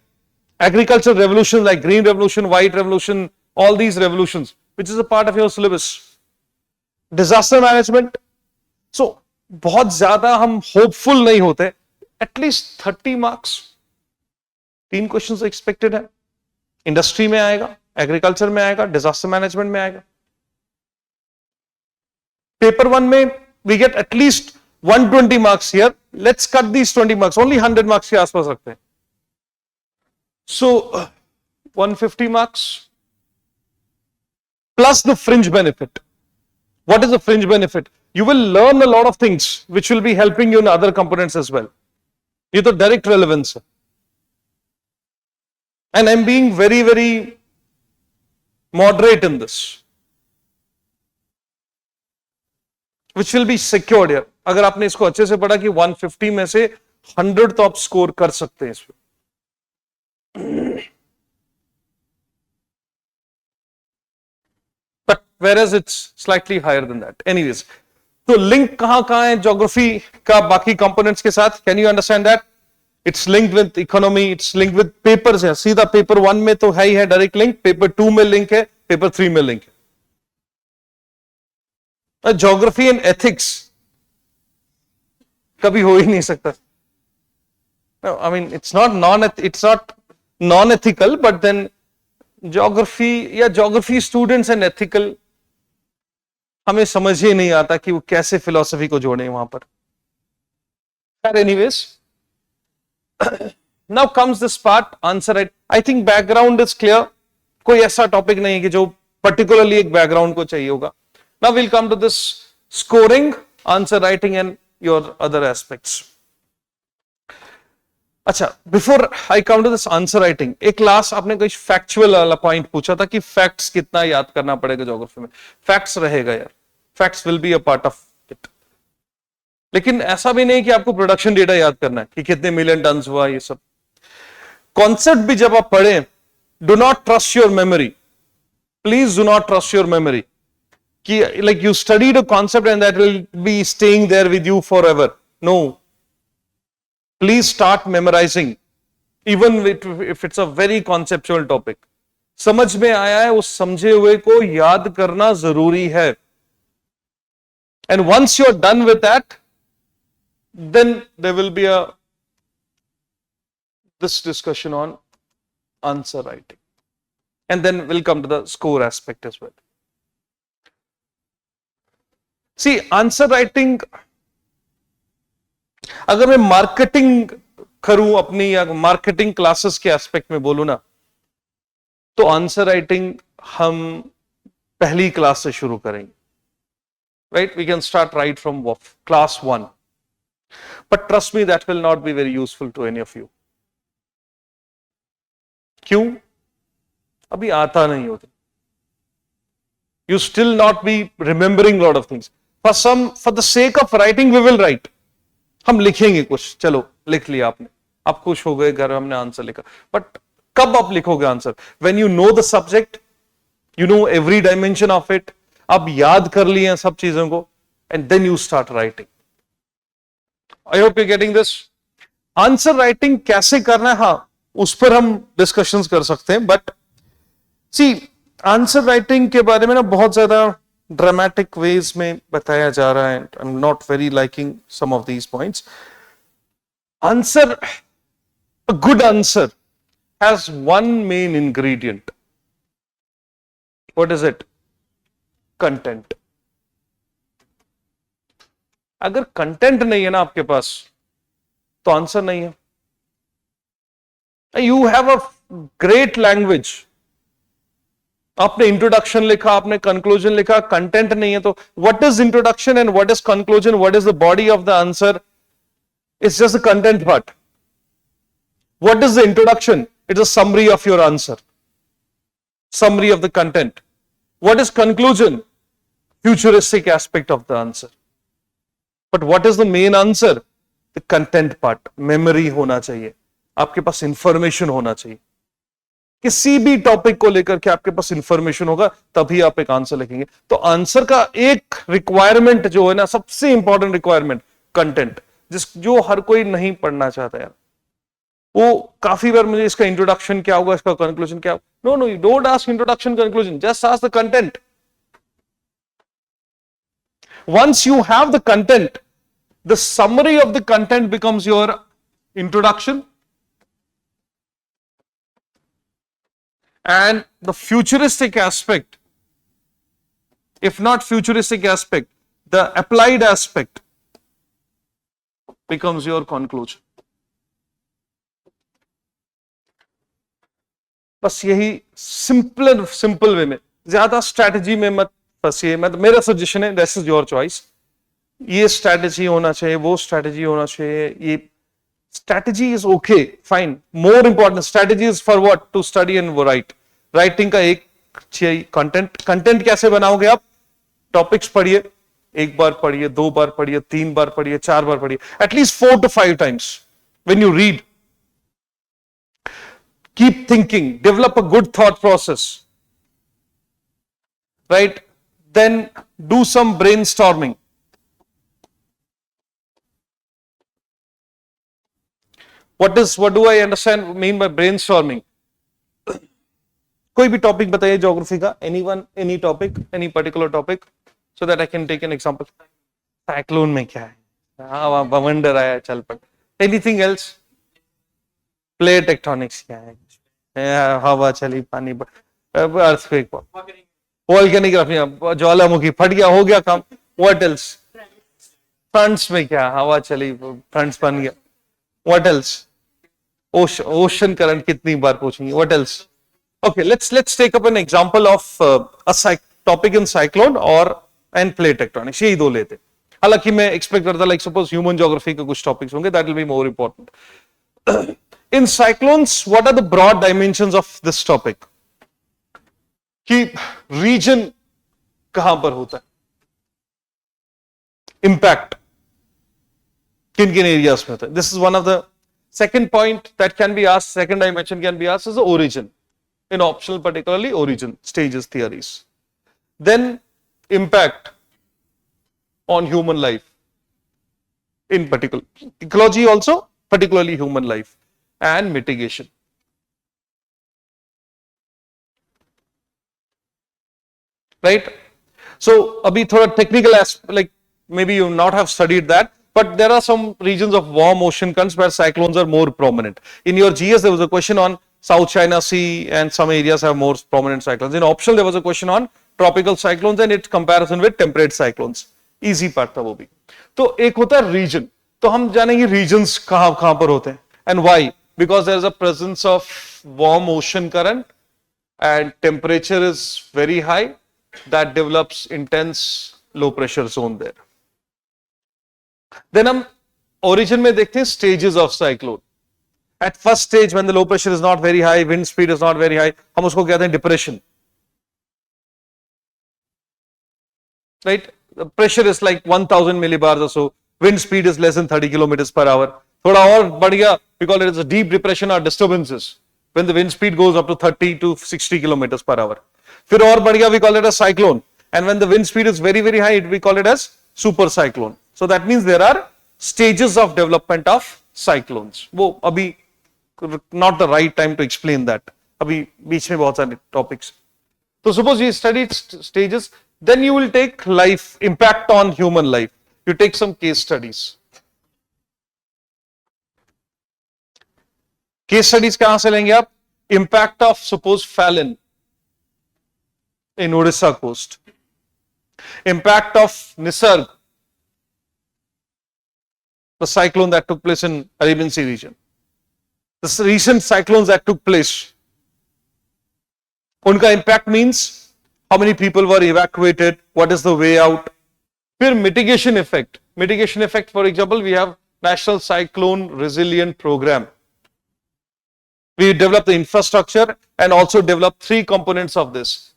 agricultural revolution like green revolution, white revolution, all these revolutions, which is a part of your syllabus. Disaster management. So, बहुत ज्यादा हम hopeful नहीं होते. At least 30 marks, 3 questions expected है. Industry में आएगा, agriculture में आएगा, डिजास्टर मैनेजमेंट में आएगा. पेपर 1 में we get at least 120 marks here. Let's cut these 20 marks, only 100 marks के आसपास रखते हैं. So 150 marks plus the fringe benefit. What is the fringe benefit? You will learn a lot of things which will be helping you in other components as well. ये तो direct relevance है. And I'm being very, very moderate in this, which will be secured here. अगर आपने इसको अच्छे से पढ़ा कि 150 में से 100 तो आप स्कोर कर सकते हैं इसमें. Whereas it's slightly higher than that. Anyways, तो लिंक कहां है ज्योग्राफी का बाकी कंपोनेंट्स के साथ? Can you understand that? It's linked with economy, it's linked with papers है. सीधा पेपर 1 में तो है ही है डायरेक्ट लिंक, पेपर 2 में लिंक है, पेपर 3 में लिंक है. ज्योग्राफी एंड एथिक्स कभी हो ही नहीं सकता. I mean, it's not non-ethical, but then geography या ज्योग्राफी स्टूडेंट्स एंड एथिकल, हमें समझ ही नहीं आता कि वो कैसे फिलॉसफी को जोड़े वहां पर। Anyways, now comes this part, answer right. I think background is clear, कोई ऐसा टॉपिक नहीं है कि जो पर्टिकुलरली एक बैकग्राउंड को चाहिए होगा। Now will come to this scoring, answer writing and your other aspects. अच्छा, before I come to this answer writing, एक लास्ट आपने कोई फैक्चुअल वाला पॉइंट पूछा था कि फैक्ट्स कितना याद करना पड़ेगा ज्योग्राफी में। फैक्ट्स रहेगा यार, facts will be a part of it, लेकिन ऐसा भी नहीं कि आपको प्रोडक्शन डेटा याद करना है कि कितने मिलियन टन हुआ, ये सब कॉन्सेप्ट भी जब आप पढ़ें, do not trust your memory, please do not trust your memory कि like you studied a concept and that will be staying there with you forever. No, please start memorizing, even if it's a very conceptual topic. समझ में आया है, उस समझे हुए को याद करना जरूरी है। And once you are done with that, then there will be this discussion on answer writing, and then we'll come to the score aspect as well. See, answer writing, अगर मैं मार्केटिंग करूं अपनी या मार्केटिंग क्लासेस के aspect में बोलूं ना, तो आंसर राइटिंग हम पहली क्लास से शुरू करेंगे। Right, we can start right from class 1, but trust me, that will not be very useful to any of you. क्यों? अभी आता नहीं होता। You still not be remembering lot of things. For the sake of writing, we will write. हम लिखेंगे कुछ, चलो लिख लिया आपने, आप खुश हो गए, घर हमने आंसर लिखा। बट कब आप लिखोगे answer? When you know the subject, you know every dimension of it, आप याद कर लिए सब चीजों को, and then you start writing. I hope you're getting this. Answer writing कैसे करना है, हाँ उस पर हम डिस्कशंस कर सकते हैं, बट सी आंसर राइटिंग के बारे में ना बहुत ज्यादा ड्रामेटिक वेज में बताया जा रहा है। I am not very liking some of these points. Answer, a good answer has one main ingredient. What is it? Content. अगर कंटेंट नहीं है ना आपके पास, तो आंसर नहीं है। You have a great language, आपने इंट्रोडक्शन लिखा, आपने कंक्लूजन लिखा, कंटेंट नहीं है, तो what is introduction and what is conclusion, what is the body of the answer? It's just the content part. What is the introduction? It's a summary of your answer, summary of the content. What is conclusion? Futuristic aspect of the answer. But what is the main answer? The content part. Memory होना चाहिए, आपके पास information होना चाहिए। किसी भी topic को लेकर के आपके पास इंफॉर्मेशन होगा, तभी आप एक आंसर लिखेंगे। तो आंसर का एक रिक्वायरमेंट जो है ना, सबसे इंपॉर्टेंट रिक्वायरमेंट, कंटेंट, जो हर कोई नहीं पढ़ना चाहता यार। वो काफी बार मुझे इसका इंट्रोडक्शन क्या होगा, इसका कंक्लूजन क्या होगा। No, you don't ask introduction conclusion, just ask the content. Once you have the content, the summary of the content becomes your introduction, and the futuristic aspect, if not futuristic aspect, the applied aspect becomes your conclusion. बस यही simple way में, ज्यादा strategy में मत फंसिए। मेरा suggestion है, this is your choice. ये strategy होना चाहिए, वो स्ट्रैटेजी होना चाहिए, ये strategy is okay, fine. More important strategy is for what? To study and वो राइट। राइटिंग का एक चाहिए कंटेंट। कंटेंट कैसे बनाओगे आप? टॉपिक्स पढ़िए, एक बार पढ़िए, 2 बार पढ़िए, 3 बार पढ़िए, 4 बार पढ़िए, at least 4 to 5 times when you read. Keep thinking, develop a good thought process, right? Then do some brainstorming. What do I mean by brainstorming? कोई भी टॉपिक बताइए ज्योग्राफी का, anyone, any topic, any particular topic, so that I can take an example. Cyclone में क्या है? हाँ, बवंडर आया, चल पड़। Anything else? प्लेट टेक्टोनिक्स क्या है? हवा चली, पानी अर्थक्वेक, वोल्केनिक इरप्शन, ज्वालामुखी फट गया, हो गया काम. What else? फ्रंट्स में क्या हवा चली, फ्रंट्स बन गया. What else? ओशन करंट कितनी बार पूछेंगे. What else? Okay, let's take up an example of a topic in cyclone or and plate tectonics. यही दो लेते. हालांकि मैं एक्सपेक्ट करता लाइक सपोज ह्यूमन ज्योग्राफी के कुछ टॉपिक्स होंगे, that will be more important. In cyclones what are the broad dimensions of this topic? कि रीजन कहां पर होता है, इंपैक्ट किन किन एरियाज में होता है. This is one of the second point that can be asked, second dimension can be asked is the origin. In optional, particularly origin, stages, theories. Then impact on human life, in particular ecology also, particularly human life, and mitigation. Right? So abhi thoda technical aspect, like maybe you not have studied that, but there are some regions of warm ocean currents where cyclones are more prominent. In your GS there was a question on South China Sea, and some areas have more prominent cyclones. In optional there was a question on tropical cyclones and its comparison with temperate cyclones. Easy part था वो भी. तो एक होता है region. तो हम जानेंगे regions कहां पर होते हैं and why? Because there is a presence of warm ocean current and temperature is very high, that develops intense low pressure zone there. Then हम origin में देखते हैं stages of cyclone. At first stage, when the low pressure is not very high, wind speed is not very high, हम उसको कहते हैं depression. Right? The pressure is like 1000 millibars or so. Wind speed is less than 30 kilometers per hour. थोड़ा और बढ़ गया, we call it as a deep depression or disturbances. When the wind speed goes up to 30 to 60 kilometers per hour. फिर और बढ़ गया, we call it a cyclone. And when the wind speed is very, very high, we call it as super cyclone. So that means there are stages of development of cyclones. वो अभी not the right time to explain that. अभी बीच में बहुत सारे topics. So suppose you study stages, then you will take life, impact on human life. You take some case studies. Case studies कहां से लेंगे आप? Impact of suppose Fallon in Odisha coast. Impact of Nisarg, the cyclone that took place in Arabian Sea region. The recent cyclones that took place, उनका impact means how many people were evacuated, what is the way out. फिर mitigation effect. Mitigation effect, for example, we have National Cyclone Resilient Program. We develop the infrastructure and also develop three components of this.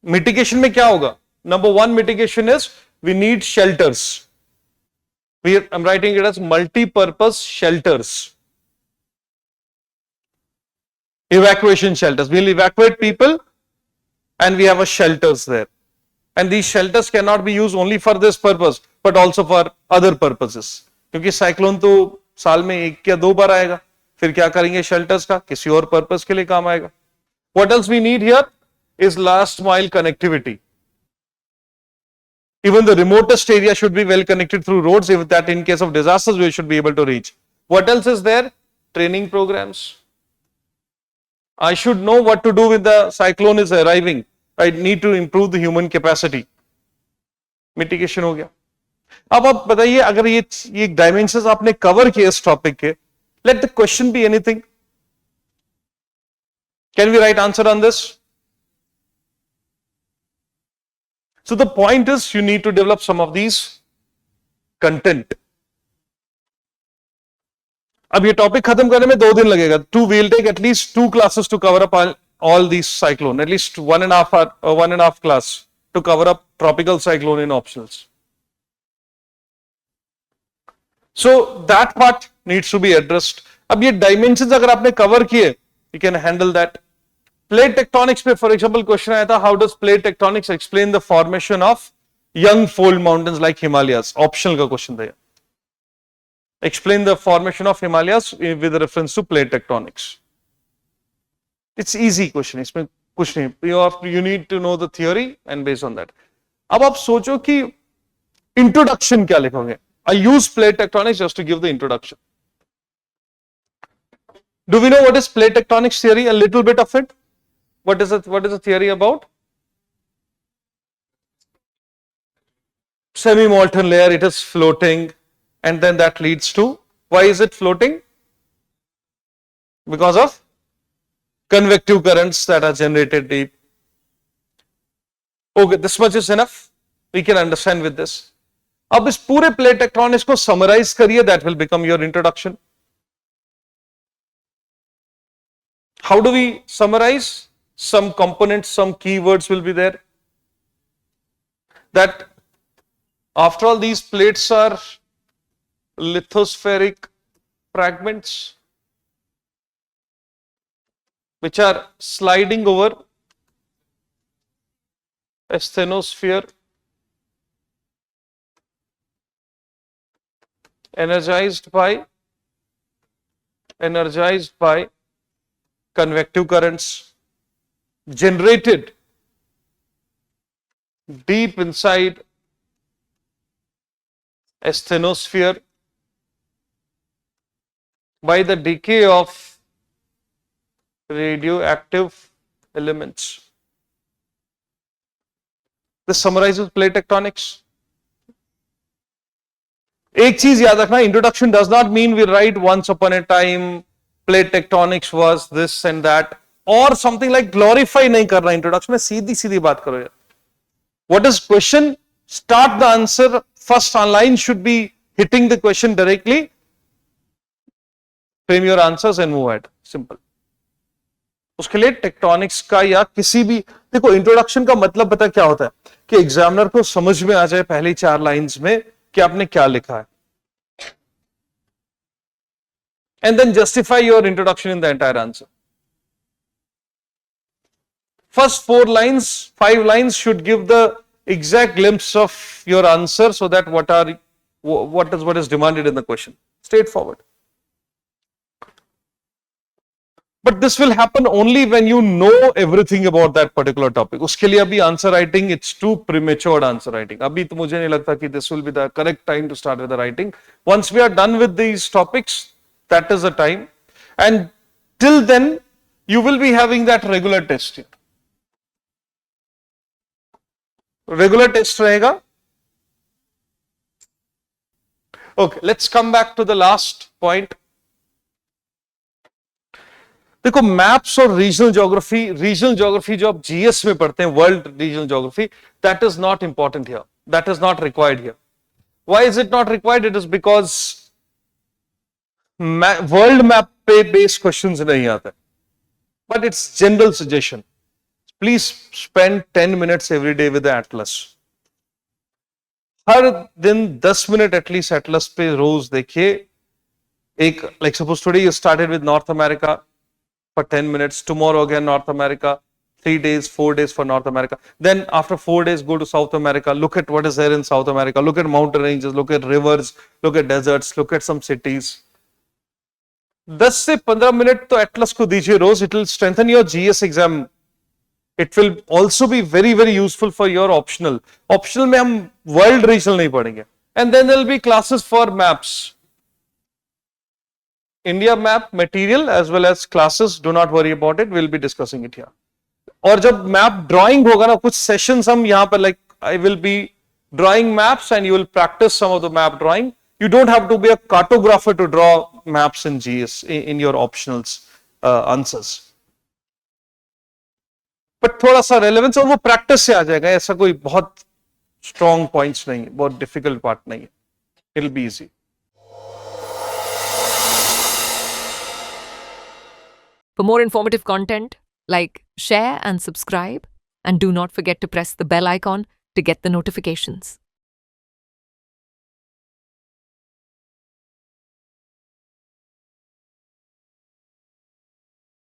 Mitigation में क्या होगा? Number one mitigation is we need shelters. I'm writing it as multi-purpose shelters. Evacuation shelters. We'll evacuate people and we have a shelters there. And these shelters cannot be used only for this purpose, but also for other purposes. क्योंकि cyclone तो साल में एक या दो बार आएगा, फिर क्या करेंगे shelters का? किसी और purpose के लिए काम आएगा. What else we need here is last mile connectivity. Even the remotest area should be well connected through roads, if that in case of disasters we should be able to reach. What else is there? Training programs. I should know what to do when the cyclone is arriving. I need to improve the human capacity. Mitigation हो गया. अब आप बताइए, अगर ये dimensions आपने cover किए इस topic के, let the question be anything. Can we write answer on this? So the point is you need to develop some of these content. अब ये टॉपिक खत्म करने में 2 दिन लगेगा. We'll take at least 2 classes to cover up all these cyclone. At least 1.5 class to cover up tropical cyclone in optionals. So that part needs to be addressed. अब ये dimensions अगर आपने cover किए, you can handle that. Plate tectonics पे for example question आया था, how does plate tectonics explain the formation of young fold mountains like Himalayas? Optional का question था. Explain the formation of Himalayas with reference to plate tectonics. It's easy question. इसमें कुछ नहीं. You need to know the theory and based on that. अब आप सोचो कि introduction क्या लिखोगे? I use plate tectonics just to give the introduction. Do we know what is plate tectonics theory? A little bit of it. What is it? What is the theory about? Semi-molten layer, it is floating, and then that leads to, why is it floating? Because of convective currents that are generated deep. Okay, this much is enough. We can understand with this. अब इस पूरे plate tectonics को summarise करिए, that will become your introduction. How do we summarize? Some components, some keywords will be there. That after all, these plates are lithospheric fragments which are sliding over a asthenosphere, energized by convective currents generated deep inside asthenosphere by the decay of radioactive elements. This summarizes plate tectonics. एक चीज याद रखना, introduction does not mean we write once upon a time plate tectonics was this and that, और something like glorify नहीं करना introduction में, सीधी सीधी बात करो यार. What is question? Start the answer, first line should be hitting the question directly, frame your answers and move ahead. Simple. उसके लिए टेक्टोनिक्स का या किसी भी, देखो इंट्रोडक्शन का मतलब पता क्या होता है कि एग्जामिनर को समझ में आ जाए पहली 4 लाइंस में कि आपने क्या लिखा है, and then justify your introduction in the entire answer. First 4 lines, 5 lines should give the exact glimpse of your answer, so that what is demanded in the question. Straightforward. But this will happen only when you know everything about that particular topic. उसके लिए अभी answer writing, it's too premature answer writing. अभी तो मुझे नहीं लगता कि this will be the correct time to start with the writing. Once we are done with these topics, that is the time. And till then, you will be having that regular test here. Regular test रहेगा. Okay, let's come back to the last point. देखो maps और regional geography जो आप GS में पढ़ते हैं, world regional geography, that is not important here, that is not required here. Why is it not required? It is because world map पे based questions नहीं आते, but it's general suggestion. Please spend 10 minutes every day with atlas. हर दिन 10 मिनट at least atlas पे रोज देखिए. एक like suppose today you started with north America for 10 minutes, tomorrow again North America, 3 days, 4 days for North America, then after 4 days go to South America, look at what is there in South America, look at mountain ranges, look at rivers, look at deserts, look at some cities. 10 से 15 minute तो Atlas को दीजिए रोज. It will strengthen your GS exam. It will also be very very useful for your optional में हम world regional नहीं पढ़ेंगे. And then there will be classes for maps, India map material as well as classes. Do not worry about it, we'll be discussing it here. और जब map drawing होगा ना, कुछ sessions हम यहाँ पर, like I will be drawing maps and you will practice some of the map drawing. You don't have to be a cartographer to draw maps in GS in your optionals answers. But थोड़ा सा relevance और वो practice से आ जाएगा, ऐसा कोई बहुत strong points नहीं है, बहुत difficult part नहीं है. It'll be easy. For more informative content, like, share and subscribe, and do not forget to press the bell icon to get the notifications.